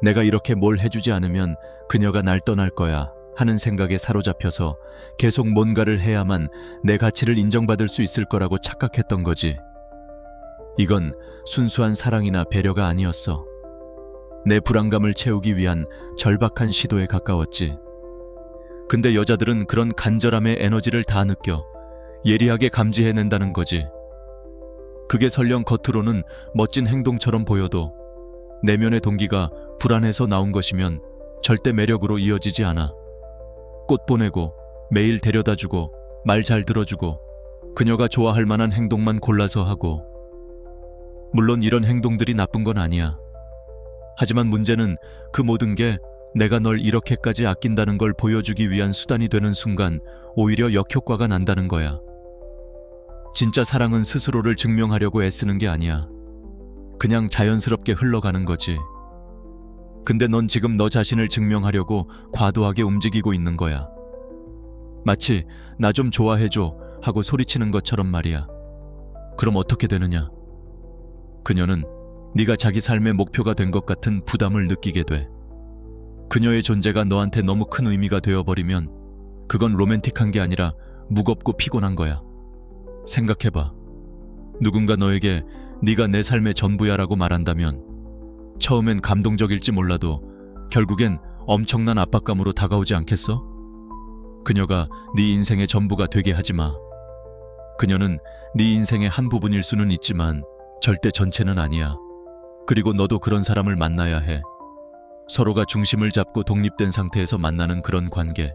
내가 이렇게 뭘 해주지 않으면 그녀가 날 떠날 거야 하는 생각에 사로잡혀서 계속 뭔가를 해야만 내 가치를 인정받을 수 있을 거라고 착각했던 거지. 이건 순수한 사랑이나 배려가 아니었어. 내 불안감을 채우기 위한 절박한 시도에 가까웠지. 근데 여자들은 그런 간절함의 에너지를 다 느껴 예리하게 감지해낸다는 거지. 그게 설령 겉으로는 멋진 행동처럼 보여도 내면의 동기가 불안해서 나온 것이면 절대 매력으로 이어지지 않아. 꽃 보내고 매일 데려다주고 말 잘 들어주고 그녀가 좋아할 만한 행동만 골라서 하고. 물론 이런 행동들이 나쁜 건 아니야. 하지만 문제는 그 모든 게 내가 널 이렇게까지 아낀다는 걸 보여주기 위한 수단이 되는 순간 오히려 역효과가 난다는 거야. 진짜 사랑은 스스로를 증명하려고 애쓰는 게 아니야. 그냥 자연스럽게 흘러가는 거지. 근데 넌 지금 너 자신을 증명하려고 과도하게 움직이고 있는 거야. 마치 나 좀 좋아해줘 하고 소리치는 것처럼 말이야. 그럼 어떻게 되느냐? 그녀는 네가 자기 삶의 목표가 된 것 같은 부담을 느끼게 돼. 그녀의 존재가 너한테 너무 큰 의미가 되어버리면 그건 로맨틱한 게 아니라 무겁고 피곤한 거야. 생각해봐. 누군가 너에게 네가 내 삶의 전부야라고 말한다면 처음엔 감동적일지 몰라도 결국엔 엄청난 압박감으로 다가오지 않겠어? 그녀가 네 인생의 전부가 되게 하지 마. 그녀는 네 인생의 한 부분일 수는 있지만 절대 전체는 아니야. 그리고 너도 그런 사람을 만나야 해. 서로가 중심을 잡고 독립된 상태에서 만나는 그런 관계.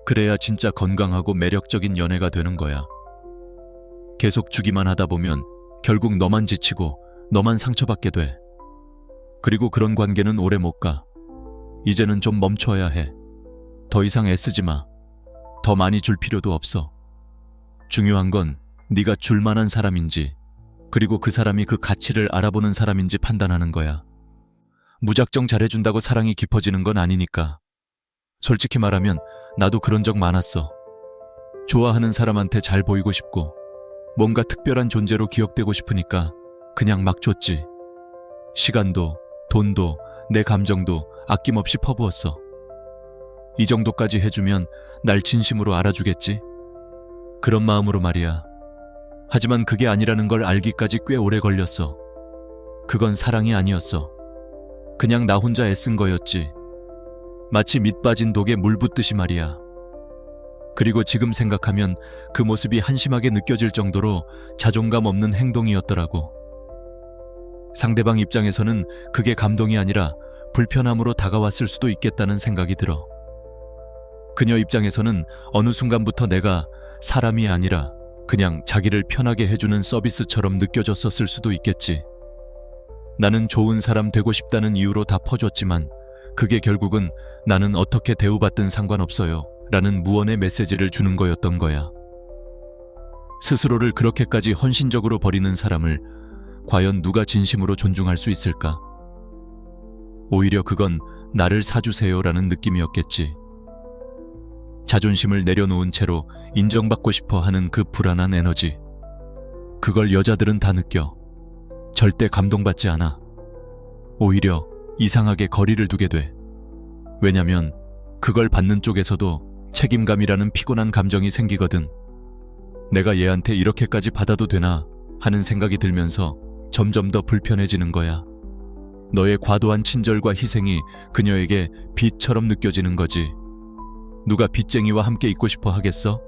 그래야 진짜 건강하고 매력적인 연애가 되는 거야. 계속 주기만 하다 보면 결국 너만 지치고 너만 상처받게 돼. 그리고 그런 관계는 오래 못 가. 이제는 좀 멈춰야 해. 더 이상 애쓰지 마. 더 많이 줄 필요도 없어. 중요한 건 네가 줄 만한 사람인지, 그리고 그 사람이 그 가치를 알아보는 사람인지 판단하는 거야. 무작정 잘해준다고 사랑이 깊어지는 건 아니니까. 솔직히 말하면 나도 그런 적 많았어. 좋아하는 사람한테 잘 보이고 싶고 뭔가 특별한 존재로 기억되고 싶으니까 그냥 막 줬지. 시간도, 돈도, 내 감정도 아낌없이 퍼부었어. 이 정도까지 해주면 날 진심으로 알아주겠지? 그런 마음으로 말이야. 하지만 그게 아니라는 걸 알기까지 꽤 오래 걸렸어. 그건 사랑이 아니었어. 그냥 나 혼자 애쓴 거였지. 마치 밑 빠진 독에 물 붓듯이 말이야. 그리고 지금 생각하면 그 모습이 한심하게 느껴질 정도로 자존감 없는 행동이었더라고. 상대방 입장에서는 그게 감동이 아니라 불편함으로 다가왔을 수도 있겠다는 생각이 들어. 그녀 입장에서는 어느 순간부터 내가 사람이 아니라 그냥 자기를 편하게 해주는 서비스처럼 느껴졌었을 수도 있겠지. 나는 좋은 사람 되고 싶다는 이유로 다 퍼줬지만 그게 결국은 나는 어떻게 대우받든 상관없어요 라는 무언의 메시지를 주는 거였던 거야. 스스로를 그렇게까지 헌신적으로 버리는 사람을 과연 누가 진심으로 존중할 수 있을까? 오히려 그건 나를 사주세요라는 느낌이었겠지. 자존심을 내려놓은 채로 인정받고 싶어 하는 그 불안한 에너지. 그걸 여자들은 다 느껴. 절대 감동받지 않아. 오히려 이상하게 거리를 두게 돼. 왜냐면 그걸 받는 쪽에서도 책임감이라는 피곤한 감정이 생기거든. 내가 얘한테 이렇게까지 받아도 되나 하는 생각이 들면서 점점 더 불편해지는 거야. 너의 과도한 친절과 희생이 그녀에게 빚처럼 느껴지는 거지. 누가 빚쟁이와 함께 있고 싶어 하겠어?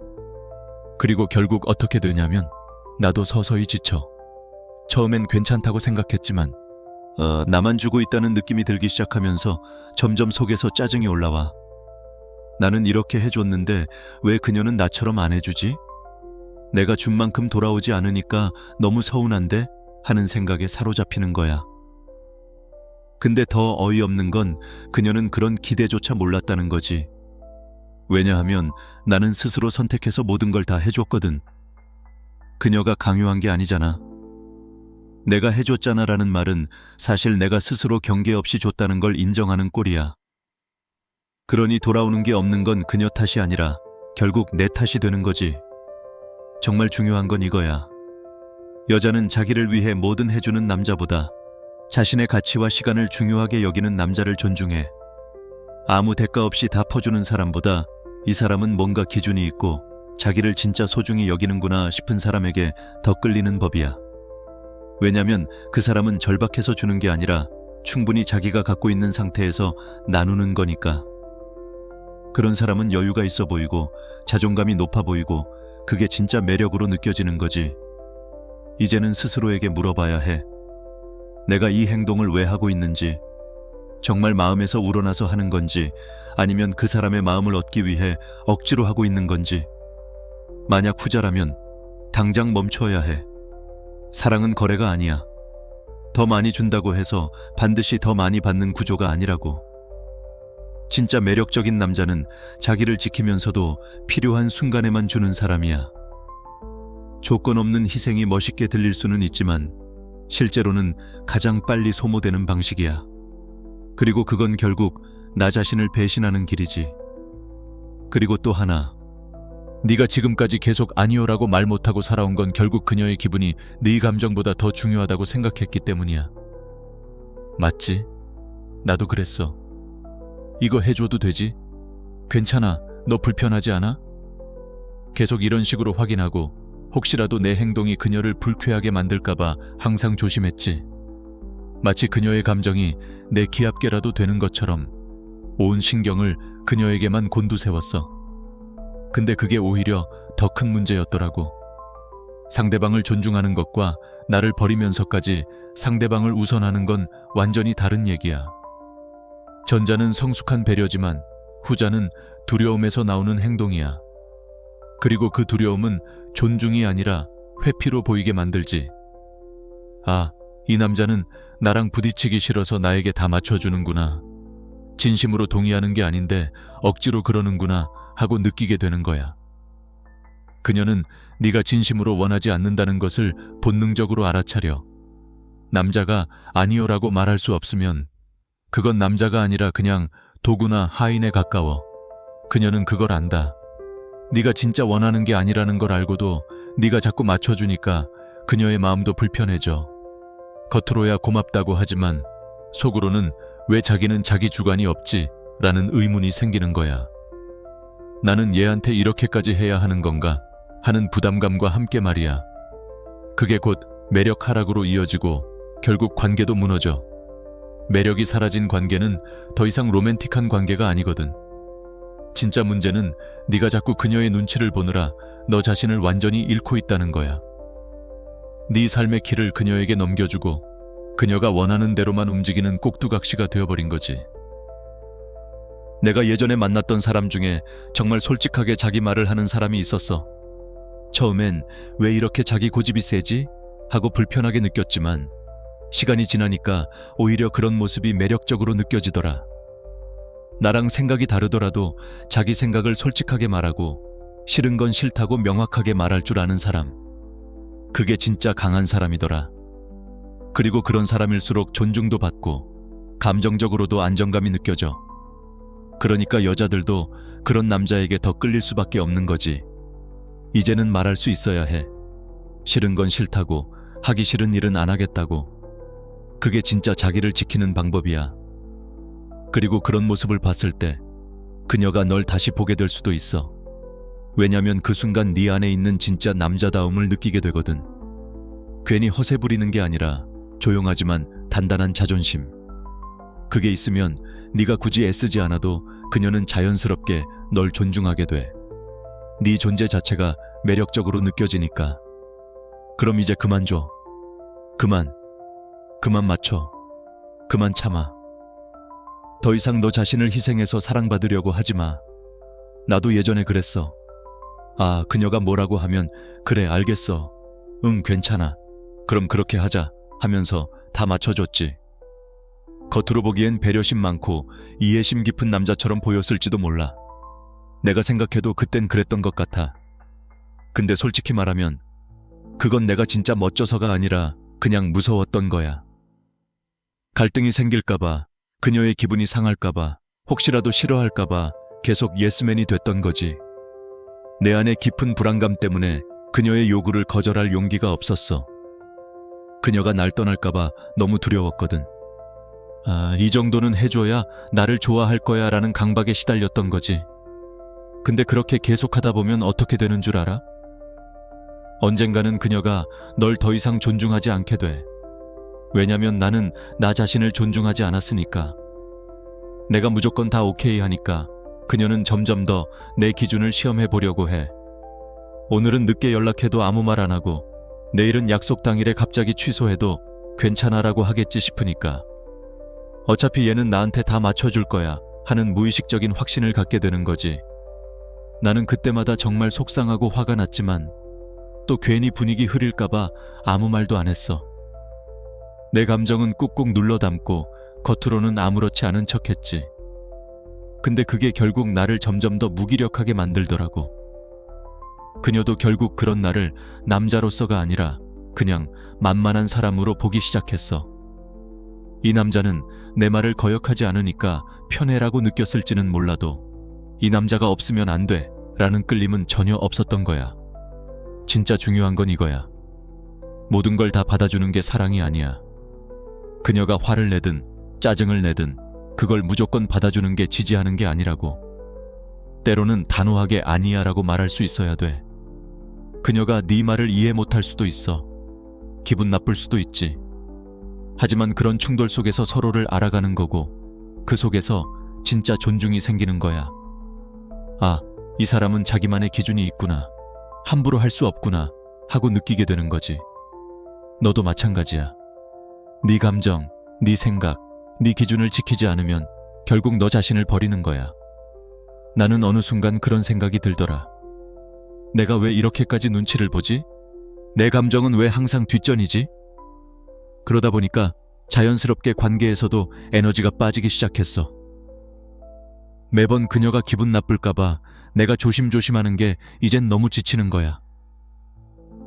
그리고 결국 어떻게 되냐면 나도 서서히 지쳐. 처음엔 괜찮다고 생각했지만 나만 주고 있다는 느낌이 들기 시작하면서 점점 속에서 짜증이 올라와. 나는 이렇게 해줬는데 왜 그녀는 나처럼 안 해주지? 내가 준 만큼 돌아오지 않으니까 너무 서운한데? 하는 생각에 사로잡히는 거야. 근데 더 어이없는 건 그녀는 그런 기대조차 몰랐다는 거지. 왜냐하면 나는 스스로 선택해서 모든 걸 다 해줬거든. 그녀가 강요한 게 아니잖아. 내가 해줬잖아 라는 말은 사실 내가 스스로 경계 없이 줬다는 걸 인정하는 꼴이야. 그러니 돌아오는 게 없는 건 그녀 탓이 아니라 결국 내 탓이 되는 거지. 정말 중요한 건 이거야. 여자는 자기를 위해 뭐든 해주는 남자보다 자신의 가치와 시간을 중요하게 여기는 남자를 존중해. 아무 대가 없이 다 퍼주는 사람보다 이 사람은 뭔가 기준이 있고 자기를 진짜 소중히 여기는구나 싶은 사람에게 더 끌리는 법이야. 왜냐면 그 사람은 절박해서 주는 게 아니라 충분히 자기가 갖고 있는 상태에서 나누는 거니까. 그런 사람은 여유가 있어 보이고 자존감이 높아 보이고 그게 진짜 매력으로 느껴지는 거지. 이제는 스스로에게 물어봐야 해. 내가 이 행동을 왜 하고 있는지, 정말 마음에서 우러나서 하는 건지 아니면 그 사람의 마음을 얻기 위해 억지로 하고 있는 건지. 만약 후자라면 당장 멈춰야 해. 사랑은 거래가 아니야. 더 많이 준다고 해서 반드시 더 많이 받는 구조가 아니라고. 진짜 매력적인 남자는 자기를 지키면서도 필요한 순간에만 주는 사람이야. 조건 없는 희생이 멋있게 들릴 수는 있지만 실제로는 가장 빨리 소모되는 방식이야. 그리고 그건 결국 나 자신을 배신하는 길이지. 그리고 또 하나. 네가 지금까지 계속 아니요라고 말 못하고 살아온 건 결국 그녀의 기분이 네 감정보다 더 중요하다고 생각했기 때문이야. 맞지? 나도 그랬어. 이거 해줘도 되지? 괜찮아. 너 불편하지 않아? 계속 이런 식으로 확인하고 혹시라도 내 행동이 그녀를 불쾌하게 만들까봐 항상 조심했지. 마치 그녀의 감정이 내 기압계라도 되는 것처럼 온 신경을 그녀에게만 곤두세웠어. 근데 그게 오히려 더 큰 문제였더라고. 상대방을 존중하는 것과 나를 버리면서까지 상대방을 우선하는 건 완전히 다른 얘기야. 전자는 성숙한 배려지만 후자는 두려움에서 나오는 행동이야. 그리고 그 두려움은 존중이 아니라 회피로 보이게 만들지. 아, 이 남자는 나랑 부딪히기 싫어서 나에게 다 맞춰주는구나. 진심으로 동의하는 게 아닌데 억지로 그러는구나 하고 느끼게 되는 거야. 그녀는 네가 진심으로 원하지 않는다는 것을 본능적으로 알아차려. 남자가 아니요라고 말할 수 없으면 그건 남자가 아니라 그냥 도구나 하인에 가까워. 그녀는 그걸 안다. 네가 진짜 원하는 게 아니라는 걸 알고도 네가 자꾸 맞춰주니까 그녀의 마음도 불편해져. 겉으로야 고맙다고 하지만 속으로는 왜 자기는 자기 주관이 없지? 라는 의문이 생기는 거야. 나는 얘한테 이렇게까지 해야 하는 건가? 하는 부담감과 함께 말이야. 그게 곧 매력 하락으로 이어지고 결국 관계도 무너져. 매력이 사라진 관계는 더 이상 로맨틱한 관계가 아니거든. 진짜 문제는 네가 자꾸 그녀의 눈치를 보느라 너 자신을 완전히 잃고 있다는 거야. 네 삶의 키를 그녀에게 넘겨주고 그녀가 원하는 대로만 움직이는 꼭두각시가 되어버린 거지. 내가 예전에 만났던 사람 중에 정말 솔직하게 자기 말을 하는 사람이 있었어. 처음엔 왜 이렇게 자기 고집이 세지? 하고 불편하게 느꼈지만 시간이 지나니까 오히려 그런 모습이 매력적으로 느껴지더라. 나랑 생각이 다르더라도 자기 생각을 솔직하게 말하고 싫은 건 싫다고 명확하게 말할 줄 아는 사람. 그게 진짜 강한 사람이더라. 그리고 그런 사람일수록 존중도 받고 감정적으로도 안정감이 느껴져. 그러니까 여자들도 그런 남자에게 더 끌릴 수밖에 없는 거지. 이제는 말할 수 있어야 해. 싫은 건 싫다고, 하기 싫은 일은 안 하겠다고. 그게 진짜 자기를 지키는 방법이야. 그리고 그런 모습을 봤을 때 그녀가 널 다시 보게 될 수도 있어. 왜냐면 그 순간 네 안에 있는 진짜 남자다움을 느끼게 되거든. 괜히 허세 부리는 게 아니라 조용하지만 단단한 자존심. 그게 있으면 네가 굳이 애쓰지 않아도 그녀는 자연스럽게 널 존중하게 돼. 네 존재 자체가 매력적으로 느껴지니까. 그럼 이제 그만 줘. 그만 맞춰. 그만 참아. 더 이상 너 자신을 희생해서 사랑받으려고 하지 마. 나도 예전에 그랬어. 아, 그녀가 뭐라고 하면 그래, 알겠어. 응, 괜찮아. 그럼 그렇게 하자 하면서 다 맞춰줬지. 겉으로 보기엔 배려심 많고 이해심 깊은 남자처럼 보였을지도 몰라. 내가 생각해도 그땐 그랬던 것 같아. 근데 솔직히 말하면 그건 내가 진짜 멋져서가 아니라 그냥 무서웠던 거야. 갈등이 생길까봐, 그녀의 기분이 상할까봐, 혹시라도 싫어할까봐 계속 예스맨이 됐던 거지. 내 안에 깊은 불안감 때문에 그녀의 요구를 거절할 용기가 없었어. 그녀가 날 떠날까봐 너무 두려웠거든. 아, 이 정도는 해줘야 나를 좋아할 거야 라는 강박에 시달렸던 거지. 근데 그렇게 계속하다 보면 어떻게 되는 줄 알아? 언젠가는 그녀가 널 더 이상 존중하지 않게 돼. 왜냐면 나는 나 자신을 존중하지 않았으니까. 내가 무조건 다 오케이 하니까 그녀는 점점 더 내 기준을 시험해 보려고 해. 오늘은 늦게 연락해도 아무 말 안 하고 내일은 약속 당일에 갑자기 취소해도 괜찮아라고 하겠지 싶으니까. 어차피 얘는 나한테 다 맞춰줄 거야 하는 무의식적인 확신을 갖게 되는 거지. 나는 그때마다 정말 속상하고 화가 났지만 또 괜히 분위기 흐릴까봐 아무 말도 안 했어. 내 감정은 꾹꾹 눌러 담고 겉으로는 아무렇지 않은 척했지. 근데 그게 결국 나를 점점 더 무기력하게 만들더라고. 그녀도 결국 그런 나를 남자로서가 아니라 그냥 만만한 사람으로 보기 시작했어. 이 남자는 내 말을 거역하지 않으니까 편해라고 느꼈을지는 몰라도 이 남자가 없으면 안 돼 라는 끌림은 전혀 없었던 거야. 진짜 중요한 건 이거야. 모든 걸 다 받아주는 게 사랑이 아니야. 그녀가 화를 내든 짜증을 내든 그걸 무조건 받아주는 게 지지하는 게 아니라고. 때로는 단호하게 아니야 라고 말할 수 있어야 돼. 그녀가 네 말을 이해 못할 수도 있어. 기분 나쁠 수도 있지. 하지만 그런 충돌 속에서 서로를 알아가는 거고 그 속에서 진짜 존중이 생기는 거야. 아, 이 사람은 자기만의 기준이 있구나. 함부로 할 수 없구나 하고 느끼게 되는 거지. 너도 마찬가지야. 네 감정, 네 생각, 네 기준을 지키지 않으면 결국 너 자신을 버리는 거야. 나는 어느 순간 그런 생각이 들더라. 내가 왜 이렇게까지 눈치를 보지? 내 감정은 왜 항상 뒷전이지? 그러다 보니까 자연스럽게 관계에서도 에너지가 빠지기 시작했어. 매번 그녀가 기분 나쁠까봐 내가 조심조심하는 게 이젠 너무 지치는 거야.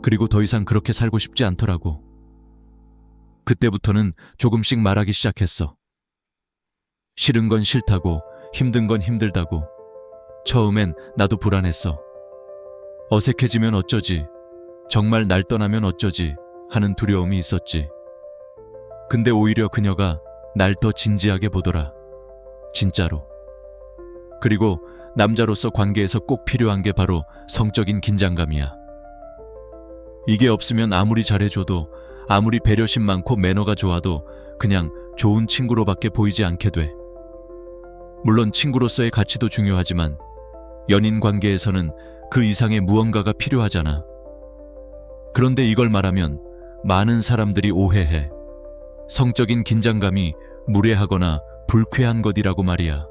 그리고 더 이상 그렇게 살고 싶지 않더라고. 그때부터는 조금씩 말하기 시작했어. 싫은 건 싫다고, 힘든 건 힘들다고. 처음엔 나도 불안했어. 어색해지면 어쩌지? 정말 날 떠나면 어쩌지 하는 두려움이 있었지. 근데 오히려 그녀가 날 더 진지하게 보더라. 진짜로. 그리고 남자로서 관계에서 꼭 필요한 게 바로 성적인 긴장감이야. 이게 없으면 아무리 잘해줘도, 아무리 배려심 많고 매너가 좋아도 그냥 좋은 친구로밖에 보이지 않게 돼. 물론 친구로서의 가치도 중요하지만 연인 관계에서는 그 이상의 무언가가 필요하잖아. 그런데 이걸 말하면 많은 사람들이 오해해. 성적인 긴장감이 무례하거나 불쾌한 것이라고 말이야.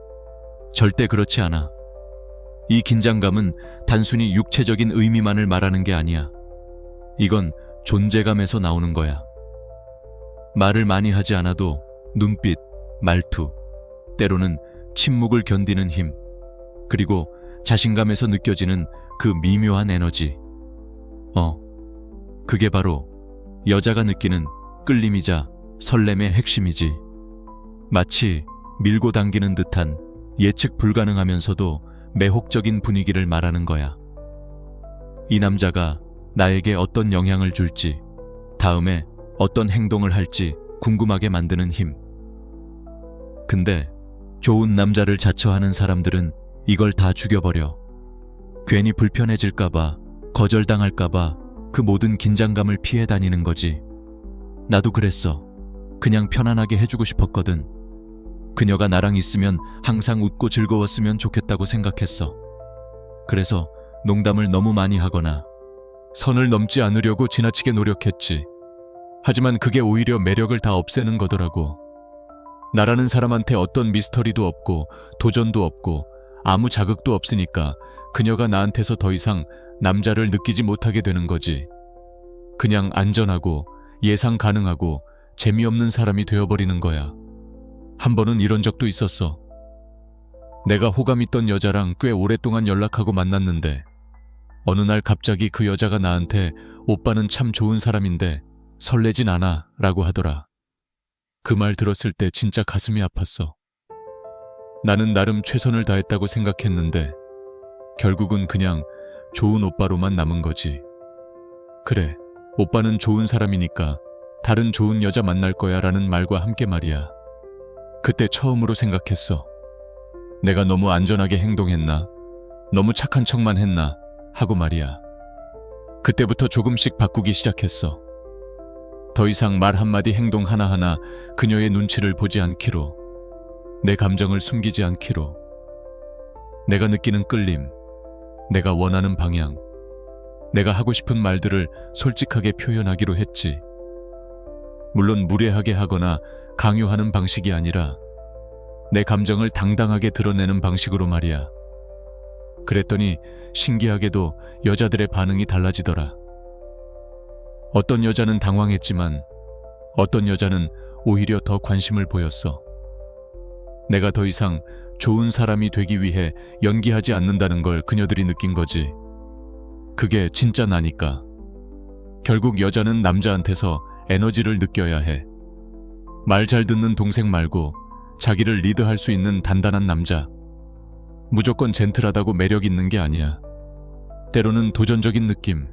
절대 그렇지 않아. 이 긴장감은 단순히 육체적인 의미만을 말하는 게 아니야. 이건 존재감에서 나오는 거야. 말을 많이 하지 않아도 눈빛, 말투, 때로는 침묵을 견디는 힘, 그리고 자신감에서 느껴지는 그 미묘한 에너지. 그게 바로 여자가 느끼는 끌림이자 설렘의 핵심이지. 마치 밀고 당기는 듯한 예측 불가능하면서도 매혹적인 분위기를 말하는 거야. 이 남자가 나에게 어떤 영향을 줄지, 다음에 어떤 행동을 할지 궁금하게 만드는 힘. 근데 좋은 남자를 자처하는 사람들은 이걸 다 죽여버려. 괜히 불편해질까봐, 거절당할까봐 그 모든 긴장감을 피해 다니는 거지. 나도 그랬어. 그냥 편안하게 해주고 싶었거든. 그녀가 나랑 있으면 항상 웃고 즐거웠으면 좋겠다고 생각했어. 그래서 농담을 너무 많이 하거나 선을 넘지 않으려고 지나치게 노력했지. 하지만 그게 오히려 매력을 다 없애는 거더라고. 나라는 사람한테 어떤 미스터리도 없고 도전도 없고 아무 자극도 없으니까 그녀가 나한테서 더 이상 남자를 느끼지 못하게 되는 거지. 그냥 안전하고 예상 가능하고 재미없는 사람이 되어버리는 거야. 한 번은 이런 적도 있었어. 내가 호감 있던 여자랑 꽤 오랫동안 연락하고 만났는데 어느 날 갑자기 그 여자가 나한테 오빠는 참 좋은 사람인데 설레진 않아 라고 하더라. 그 말 들었을 때 진짜 가슴이 아팠어. 나는 나름 최선을 다했다고 생각했는데 결국은 그냥 좋은 오빠로만 남은 거지. 그래, 오빠는 좋은 사람이니까 다른 좋은 여자 만날 거야 라는 말과 함께 말이야. 그때 처음으로 생각했어. 내가 너무 안전하게 행동했나? 너무 착한 척만 했나? 하고 말이야. 그때부터 조금씩 바꾸기 시작했어. 더 이상 말 한마디 행동 하나하나 그녀의 눈치를 보지 않기로, 내 감정을 숨기지 않기로, 내가 느끼는 끌림, 내가 원하는 방향, 내가 하고 싶은 말들을 솔직하게 표현하기로 했지. 물론 무례하게 하거나 강요하는 방식이 아니라 내 감정을 당당하게 드러내는 방식으로 말이야. 그랬더니 신기하게도 여자들의 반응이 달라지더라. 어떤 여자는 당황했지만 어떤 여자는 오히려 더 관심을 보였어. 내가 더 이상 좋은 사람이 되기 위해 연기하지 않는다는 걸 그녀들이 느낀 거지. 그게 진짜 나니까. 결국 여자는 남자한테서 에너지를 느껴야 해. 말 잘 듣는 동생 말고 자기를 리드할 수 있는 단단한 남자. 무조건 젠틀하다고 매력 있는 게 아니야. 때로는 도전적인 느낌,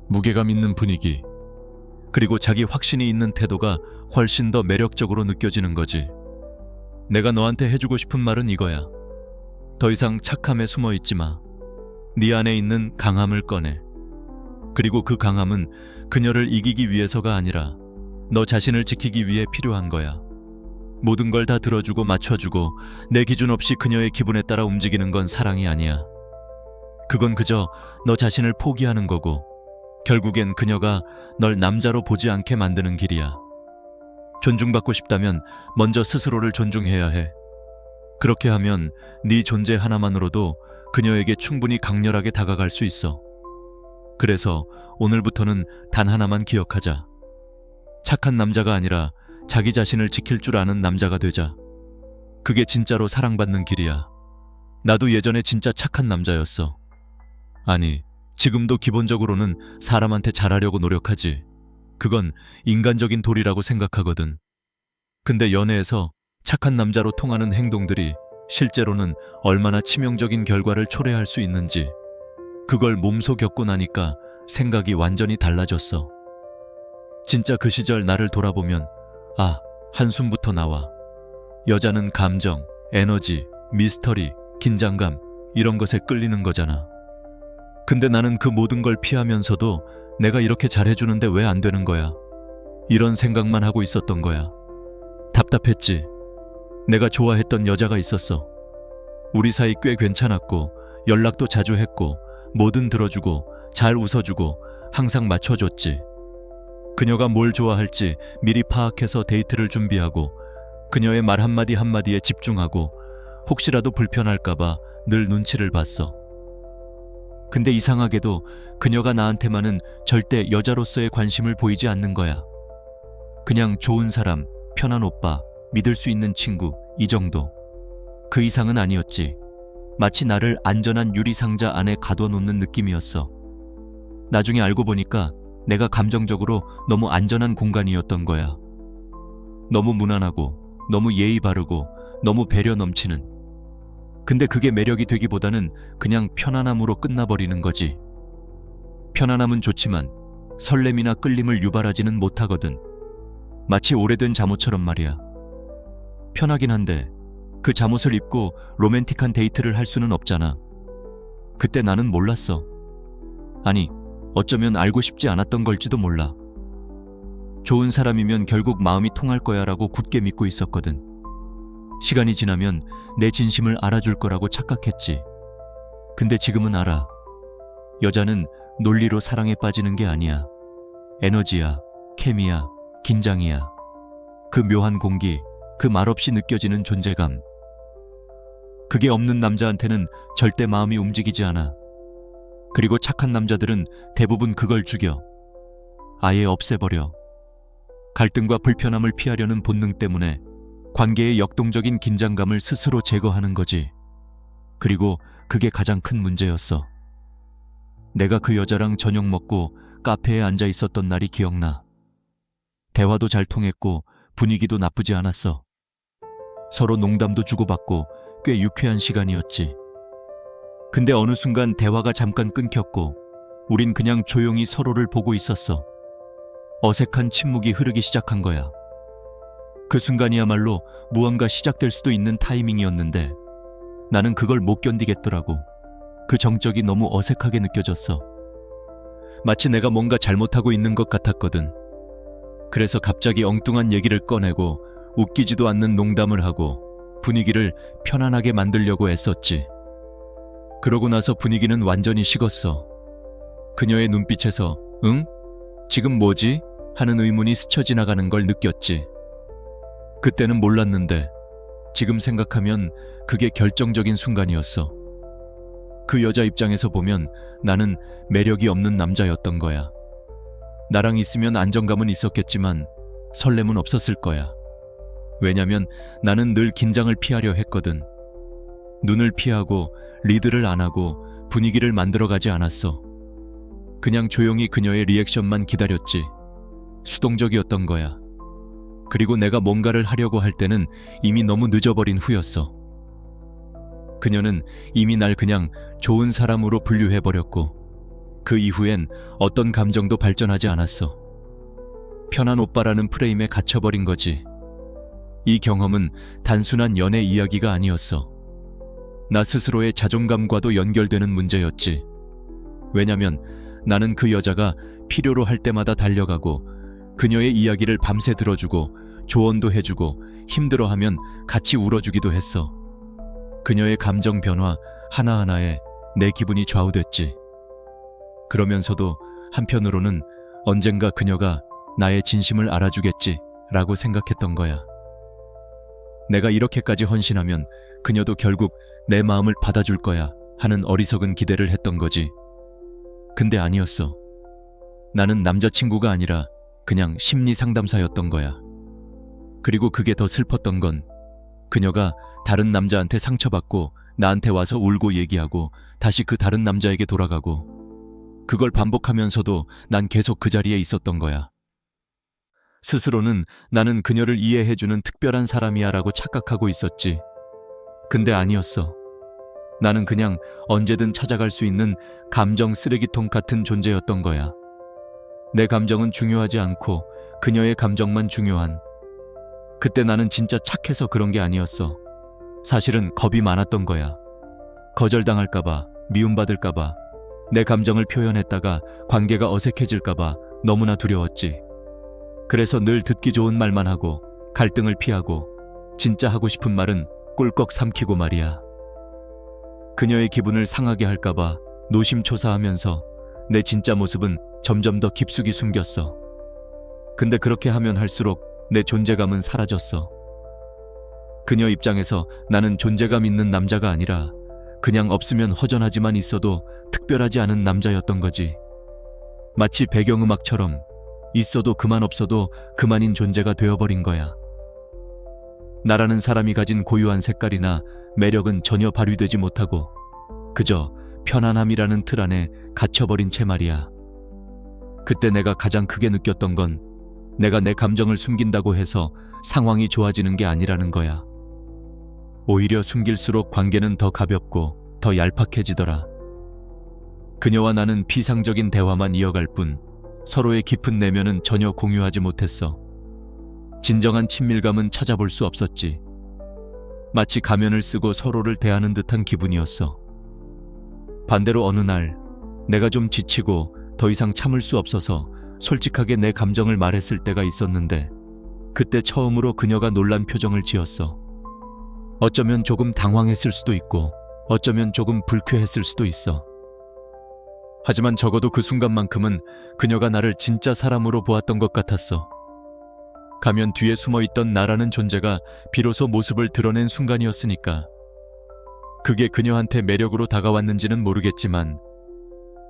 무게감 있는 분위기, 그리고 자기 확신이 있는 태도가 훨씬 더 매력적으로 느껴지는 거지. 내가 너한테 해주고 싶은 말은 이거야. 더 이상 착함에 숨어 있지 마. 네 안에 있는 강함을 꺼내. 그리고 그 강함은 그녀를 이기기 위해서가 아니라 너 자신을 지키기 위해 필요한 거야. 모든 걸 다 들어주고 맞춰주고 내 기준 없이 그녀의 기분에 따라 움직이는 건 사랑이 아니야. 그건 그저 너 자신을 포기하는 거고 결국엔 그녀가 널 남자로 보지 않게 만드는 길이야. 존중받고 싶다면 먼저 스스로를 존중해야 해. 그렇게 하면 네 존재 하나만으로도 그녀에게 충분히 강렬하게 다가갈 수 있어. 그래서 오늘부터는 단 하나만 기억하자. 착한 남자가 아니라 자기 자신을 지킬 줄 아는 남자가 되자. 그게 진짜로 사랑받는 길이야. 나도 예전에 진짜 착한 남자였어. 아니, 지금도 기본적으로는 사람한테 잘하려고 노력하지. 그건 인간적인 도리라고 생각하거든. 근데 연애에서 착한 남자로 통하는 행동들이 실제로는 얼마나 치명적인 결과를 초래할 수 있는지 그걸 몸소 겪고 나니까 생각이 완전히 달라졌어. 진짜 그 시절 나를 돌아보면 한숨부터 나와. 여자는 감정, 에너지, 미스터리, 긴장감 이런 것에 끌리는 거잖아. 근데 나는 그 모든 걸 피하면서도 내가 이렇게 잘해주는데 왜 안 되는 거야? 이런 생각만 하고 있었던 거야. 답답했지. 내가 좋아했던 여자가 있었어. 우리 사이 꽤 괜찮았고 연락도 자주 했고 뭐든 들어주고 잘 웃어주고 항상 맞춰줬지. 그녀가 뭘 좋아할지 미리 파악해서 데이트를 준비하고 그녀의 말 한마디 한마디에 집중하고 혹시라도 불편할까봐 늘 눈치를 봤어. 근데 이상하게도 그녀가 나한테만은 절대 여자로서의 관심을 보이지 않는 거야. 그냥 좋은 사람, 편한 오빠, 믿을 수 있는 친구 이 정도. 그 이상은 아니었지. 마치 나를 안전한 유리상자 안에 가둬놓는 느낌이었어. 나중에 알고 보니까 내가 감정적으로 너무 안전한 공간이었던 거야. 너무 무난하고 너무 예의 바르고 너무 배려 넘치는. 근데 그게 매력이 되기보다는 그냥 편안함으로 끝나버리는 거지. 편안함은 좋지만 설렘이나 끌림을 유발하지는 못하거든. 마치 오래된 잠옷처럼 말이야. 편하긴 한데 그 잠옷을 입고 로맨틱한 데이트를 할 수는 없잖아. 그때 나는 몰랐어. 아니, 어쩌면 알고 싶지 않았던 걸지도 몰라. 좋은 사람이면 결국 마음이 통할 거야 라고 굳게 믿고 있었거든. 시간이 지나면 내 진심을 알아줄 거라고 착각했지. 근데 지금은 알아. 여자는 논리로 사랑에 빠지는 게 아니야. 에너지야, 케미야, 긴장이야. 그 묘한 공기, 그 말없이 느껴지는 존재감. 그게 없는 남자한테는 절대 마음이 움직이지 않아. 그리고 착한 남자들은 대부분 그걸 죽여. 아예 없애버려. 갈등과 불편함을 피하려는 본능 때문에 관계의 역동적인 긴장감을 스스로 제거하는 거지. 그리고 그게 가장 큰 문제였어. 내가 그 여자랑 저녁 먹고 카페에 앉아 있었던 날이 기억나. 대화도 잘 통했고 분위기도 나쁘지 않았어. 서로 농담도 주고받고 꽤 유쾌한 시간이었지. 근데 어느 순간 대화가 잠깐 끊겼고 우린 그냥 조용히 서로를 보고 있었어. 어색한 침묵이 흐르기 시작한 거야. 그 순간이야말로 무언가 시작될 수도 있는 타이밍이었는데 나는 그걸 못 견디겠더라고. 그 정적이 너무 어색하게 느껴졌어. 마치 내가 뭔가 잘못하고 있는 것 같았거든. 그래서 갑자기 엉뚱한 얘기를 꺼내고 웃기지도 않는 농담을 하고 분위기를 편안하게 만들려고 애썼지. 그러고 나서 분위기는 완전히 식었어. 그녀의 눈빛에서 응? 지금 뭐지? 하는 의문이 스쳐 지나가는 걸 느꼈지. 그때는 몰랐는데 지금 생각하면 그게 결정적인 순간이었어. 그 여자 입장에서 보면 나는 매력이 없는 남자였던 거야. 나랑 있으면 안정감은 있었겠지만 설렘은 없었을 거야. 왜냐면 나는 늘 긴장을 피하려 했거든. 눈을 피하고 리드를 안 하고 분위기를 만들어가지 않았어. 그냥 조용히 그녀의 리액션만 기다렸지. 수동적이었던 거야. 그리고 내가 뭔가를 하려고 할 때는 이미 너무 늦어버린 후였어. 그녀는 이미 날 그냥 좋은 사람으로 분류해버렸고 그 이후엔 어떤 감정도 발전하지 않았어. 편한 오빠라는 프레임에 갇혀버린 거지. 이 경험은 단순한 연애 이야기가 아니었어. 나 스스로의 자존감과도 연결되는 문제였지. 왜냐면 나는 그 여자가 필요로 할 때마다 달려가고 그녀의 이야기를 밤새 들어주고 조언도 해주고 힘들어하면 같이 울어주기도 했어. 그녀의 감정 변화 하나하나에 내 기분이 좌우됐지. 그러면서도 한편으로는 언젠가 그녀가 나의 진심을 알아주겠지 라고 생각했던 거야. 내가 이렇게까지 헌신하면 그녀도 결국 내 마음을 받아줄 거야 하는 어리석은 기대를 했던 거지. 근데 아니었어. 나는 남자친구가 아니라 그냥 심리 상담사였던 거야. 그리고 그게 더 슬펐던 건 그녀가 다른 남자한테 상처받고 나한테 와서 울고 얘기하고 다시 그 다른 남자에게 돌아가고 그걸 반복하면서도 난 계속 그 자리에 있었던 거야. 스스로는 나는 그녀를 이해해주는 특별한 사람이야 라고 착각하고 있었지. 근데 아니었어. 나는 그냥 언제든 찾아갈 수 있는 감정 쓰레기통 같은 존재였던 거야. 내 감정은 중요하지 않고 그녀의 감정만 중요한. 그때 나는 진짜 착해서 그런 게 아니었어. 사실은 겁이 많았던 거야. 거절당할까봐, 미움받을까봐, 내 감정을 표현했다가 관계가 어색해질까봐 너무나 두려웠지. 그래서 늘 듣기 좋은 말만 하고 갈등을 피하고 진짜 하고 싶은 말은 꿀꺽 삼키고 말이야. 그녀의 기분을 상하게 할까봐 노심초사하면서 내 진짜 모습은 점점 더 깊숙이 숨겼어. 근데 그렇게 하면 할수록 내 존재감은 사라졌어. 그녀 입장에서 나는 존재감 있는 남자가 아니라 그냥 없으면 허전하지만 있어도 특별하지 않은 남자였던 거지. 마치 배경음악처럼 있어도 그만 없어도 그만인 존재가 되어버린 거야. 나라는 사람이 가진 고유한 색깔이나 매력은 전혀 발휘되지 못하고 그저 편안함이라는 틀 안에 갇혀버린 채 말이야. 그때 내가 가장 크게 느꼈던 건 내가 내 감정을 숨긴다고 해서 상황이 좋아지는 게 아니라는 거야. 오히려 숨길수록 관계는 더 가볍고 더 얄팍해지더라. 그녀와 나는 피상적인 대화만 이어갈 뿐 서로의 깊은 내면은 전혀 공유하지 못했어. 진정한 친밀감은 찾아볼 수 없었지. 마치 가면을 쓰고 서로를 대하는 듯한 기분이었어. 반대로 어느 날 내가 좀 지치고 더 이상 참을 수 없어서 솔직하게 내 감정을 말했을 때가 있었는데 그때 처음으로 그녀가 놀란 표정을 지었어. 어쩌면 조금 당황했을 수도 있고 어쩌면 조금 불쾌했을 수도 있어. 하지만 적어도 그 순간만큼은 그녀가 나를 진짜 사람으로 보았던 것 같았어. 가면 뒤에 숨어있던 나라는 존재가 비로소 모습을 드러낸 순간이었으니까. 그게 그녀한테 매력으로 다가왔는지는 모르겠지만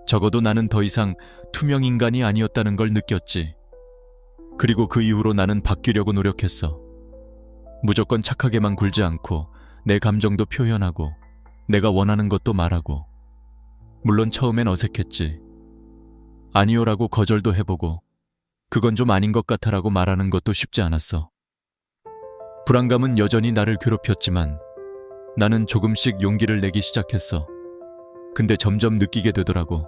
적어도 나는 더 이상 투명 인간이 아니었다는 걸 느꼈지. 그리고 그 이후로 나는 바뀌려고 노력했어. 무조건 착하게만 굴지 않고 내 감정도 표현하고 내가 원하는 것도 말하고. 물론 처음엔 어색했지. 아니요라고 거절도 해보고 그건 좀 아닌 것 같아라고 말하는 것도 쉽지 않았어. 불안감은 여전히 나를 괴롭혔지만 나는 조금씩 용기를 내기 시작했어. 근데 점점 느끼게 되더라고.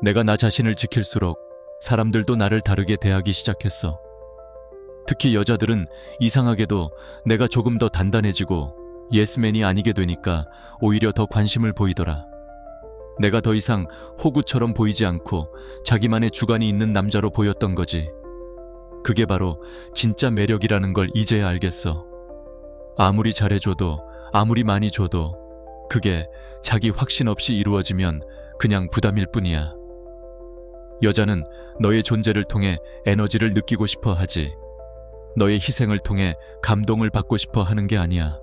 내가 나 자신을 지킬수록 사람들도 나를 다르게 대하기 시작했어. 특히 여자들은 이상하게도 내가 조금 더 단단해지고 예스맨이 아니게 되니까 오히려 더 관심을 보이더라. 내가 더 이상 호구처럼 보이지 않고 자기만의 주관이 있는 남자로 보였던 거지. 그게 바로 진짜 매력이라는 걸 이제야 알겠어. 아무리 잘해줘도 아무리 많이 줘도 그게 자기 확신 없이 이루어지면 그냥 부담일 뿐이야. 여자는 너의 존재를 통해 에너지를 느끼고 싶어 하지. 너의 희생을 통해 감동을 받고 싶어 하는 게 아니야.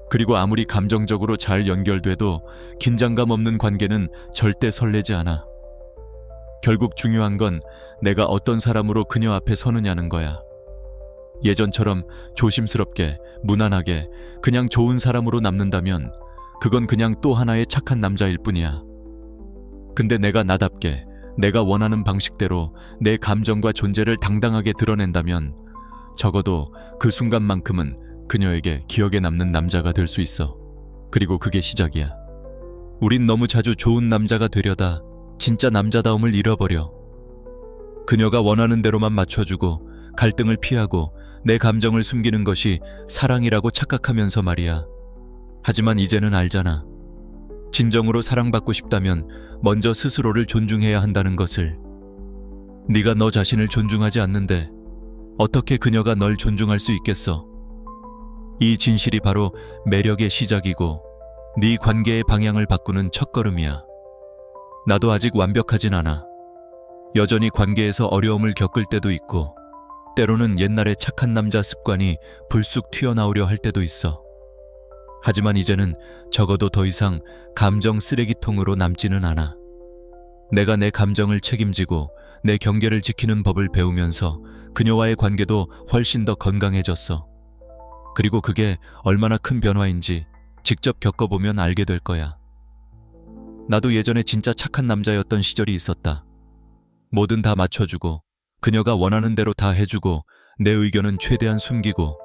그리고 아무리 감정적으로 잘 연결돼도 긴장감 없는 관계는 절대 설레지 않아. 결국 중요한 건 내가 어떤 사람으로 그녀 앞에 서느냐는 거야. 예전처럼 조심스럽게, 무난하게, 그냥 좋은 사람으로 남는다면 그건 그냥 또 하나의 착한 남자일 뿐이야. 근데 내가 나답게, 내가 원하는 방식대로 내 감정과 존재를 당당하게 드러낸다면 적어도 그 순간만큼은 그녀에게 기억에 남는 남자가 될 수 있어. 그리고 그게 시작이야. 우린 너무 자주 좋은 남자가 되려다 진짜 남자다움을 잃어버려. 그녀가 원하는 대로만 맞춰주고 갈등을 피하고 내 감정을 숨기는 것이 사랑이라고 착각하면서 말이야. 하지만 이제는 알잖아. 진정으로 사랑받고 싶다면 먼저 스스로를 존중해야 한다는 것을. 네가 너 자신을 존중하지 않는데 어떻게 그녀가 널 존중할 수 있겠어? 이 진실이 바로 매력의 시작이고 네 관계의 방향을 바꾸는 첫걸음이야. 나도 아직 완벽하진 않아. 여전히 관계에서 어려움을 겪을 때도 있고 때로는 옛날의 착한 남자 습관이 불쑥 튀어나오려 할 때도 있어. 하지만 이제는 적어도 더 이상 감정 쓰레기통으로 남지는 않아. 내가 내 감정을 책임지고 내 경계를 지키는 법을 배우면서 그녀와의 관계도 훨씬 더 건강해졌어. 그리고 그게 얼마나 큰 변화인지 직접 겪어보면 알게 될 거야. 나도 예전에 진짜 착한 남자였던 시절이 있었다. 뭐든 다 맞춰주고 그녀가 원하는 대로 다 해주고 내 의견은 최대한 숨기고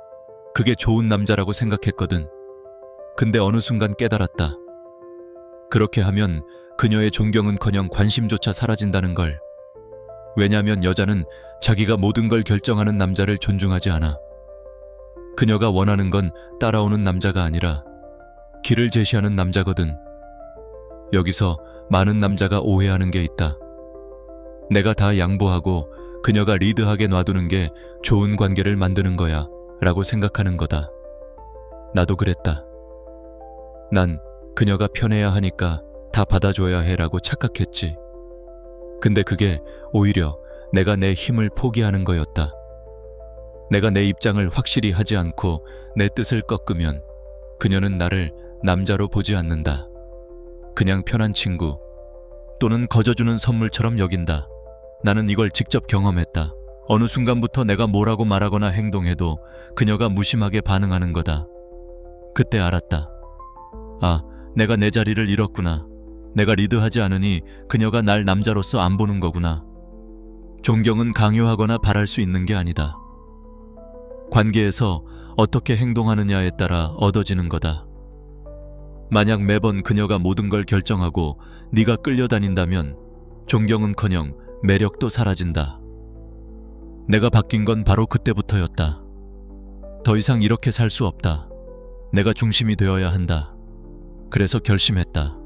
그게 좋은 남자라고 생각했거든. 근데 어느 순간 깨달았다. 그렇게 하면 그녀의 존경은커녕 관심조차 사라진다는 걸. 왜냐하면 여자는 자기가 모든 걸 결정하는 남자를 존중하지 않아. 그녀가 원하는 건 따라오는 남자가 아니라 길을 제시하는 남자거든. 여기서 많은 남자가 오해하는 게 있다. 내가 다 양보하고 그녀가 리드하게 놔두는 게 좋은 관계를 만드는 거야 라고 생각하는 거다. 나도 그랬다. 난 그녀가 편해야 하니까 다 받아줘야 해라고 착각했지. 근데 그게 오히려 내가 내 힘을 포기하는 거였다. 내가 내 입장을 확실히 하지 않고 내 뜻을 꺾으면 그녀는 나를 남자로 보지 않는다. 그냥 편한 친구 또는 거저주는 선물처럼 여긴다. 나는 이걸 직접 경험했다. 어느 순간부터 내가 뭐라고 말하거나 행동해도 그녀가 무심하게 반응하는 거다. 그때 알았다. 아, 내가 내 자리를 잃었구나. 내가 리드하지 않으니 그녀가 날 남자로서 안 보는 거구나. 존경은 강요하거나 바랄 수 있는 게 아니다. 관계에서 어떻게 행동하느냐에 따라 얻어지는 거다. 만약 매번 그녀가 모든 걸 결정하고 네가 끌려다닌다면 존경은커녕 매력도 사라진다. 내가 바뀐 건 바로 그때부터였다. 더 이상 이렇게 살 수 없다. 내가 중심이 되어야 한다. 그래서 결심했다.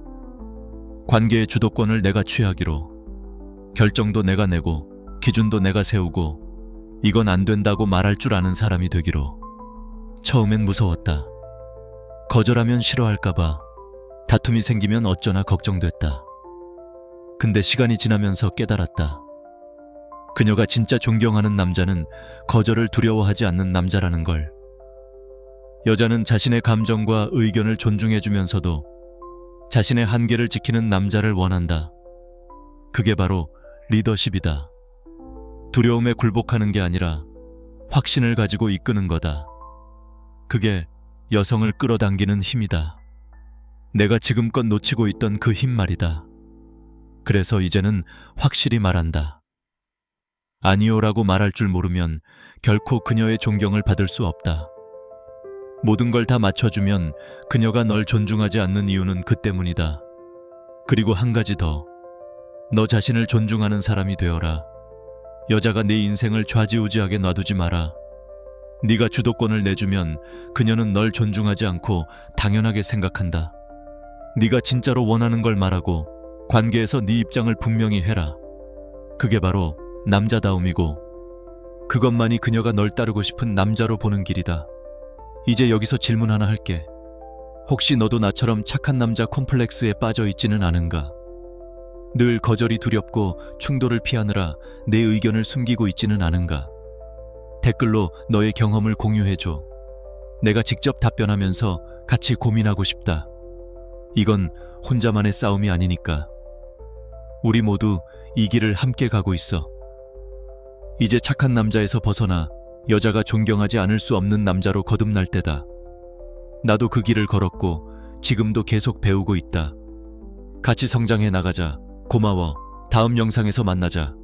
관계의 주도권을 내가 취하기로. 결정도 내가 내고 기준도 내가 세우고 이건 안 된다고 말할 줄 아는 사람이 되기로. 처음엔 무서웠다. 거절하면 싫어할까봐, 다툼이 생기면 어쩌나 걱정됐다. 근데 시간이 지나면서 깨달았다. 그녀가 진짜 존경하는 남자는 거절을 두려워하지 않는 남자라는 걸. 여자는 자신의 감정과 의견을 존중해주면서도 자신의 한계를 지키는 남자를 원한다. 그게 바로 리더십이다. 두려움에 굴복하는 게 아니라 확신을 가지고 이끄는 거다. 그게 여성을 끌어당기는 힘이다. 내가 지금껏 놓치고 있던 그 힘 말이다. 그래서 이제는 확실히 말한다. 아니요라고 말할 줄 모르면 결코 그녀의 존경을 받을 수 없다. 모든 걸 다 맞춰주면 그녀가 널 존중하지 않는 이유는 그 때문이다. 그리고 한 가지 더. 너 자신을 존중하는 사람이 되어라. 여자가 네 인생을 좌지우지하게 놔두지 마라. 네가 주도권을 내주면 그녀는 널 존중하지 않고 당연하게 생각한다. 네가 진짜로 원하는 걸 말하고 관계에서 네 입장을 분명히 해라. 그게 바로 남자다움이고 그것만이 그녀가 널 따르고 싶은 남자로 보는 길이다. 이제 여기서 질문 하나 할게. 혹시 너도 나처럼 착한 남자 콤플렉스에 빠져 있지는 않은가? 늘 거절이 두렵고 충돌을 피하느라 내 의견을 숨기고 있지는 않은가? 댓글로 너의 경험을 공유해줘. 내가 직접 답변하면서 같이 고민하고 싶다. 이건 혼자만의 싸움이 아니니까. 우리 모두 이 길을 함께 가고 있어. 이제 착한 남자에서 벗어나 여자가 존경하지 않을 수 없는 남자로 거듭날 때다. 나도 그 길을 걸었고 지금도 계속 배우고 있다. 같이 성장해 나가자. 고마워. 다음 영상에서 만나자.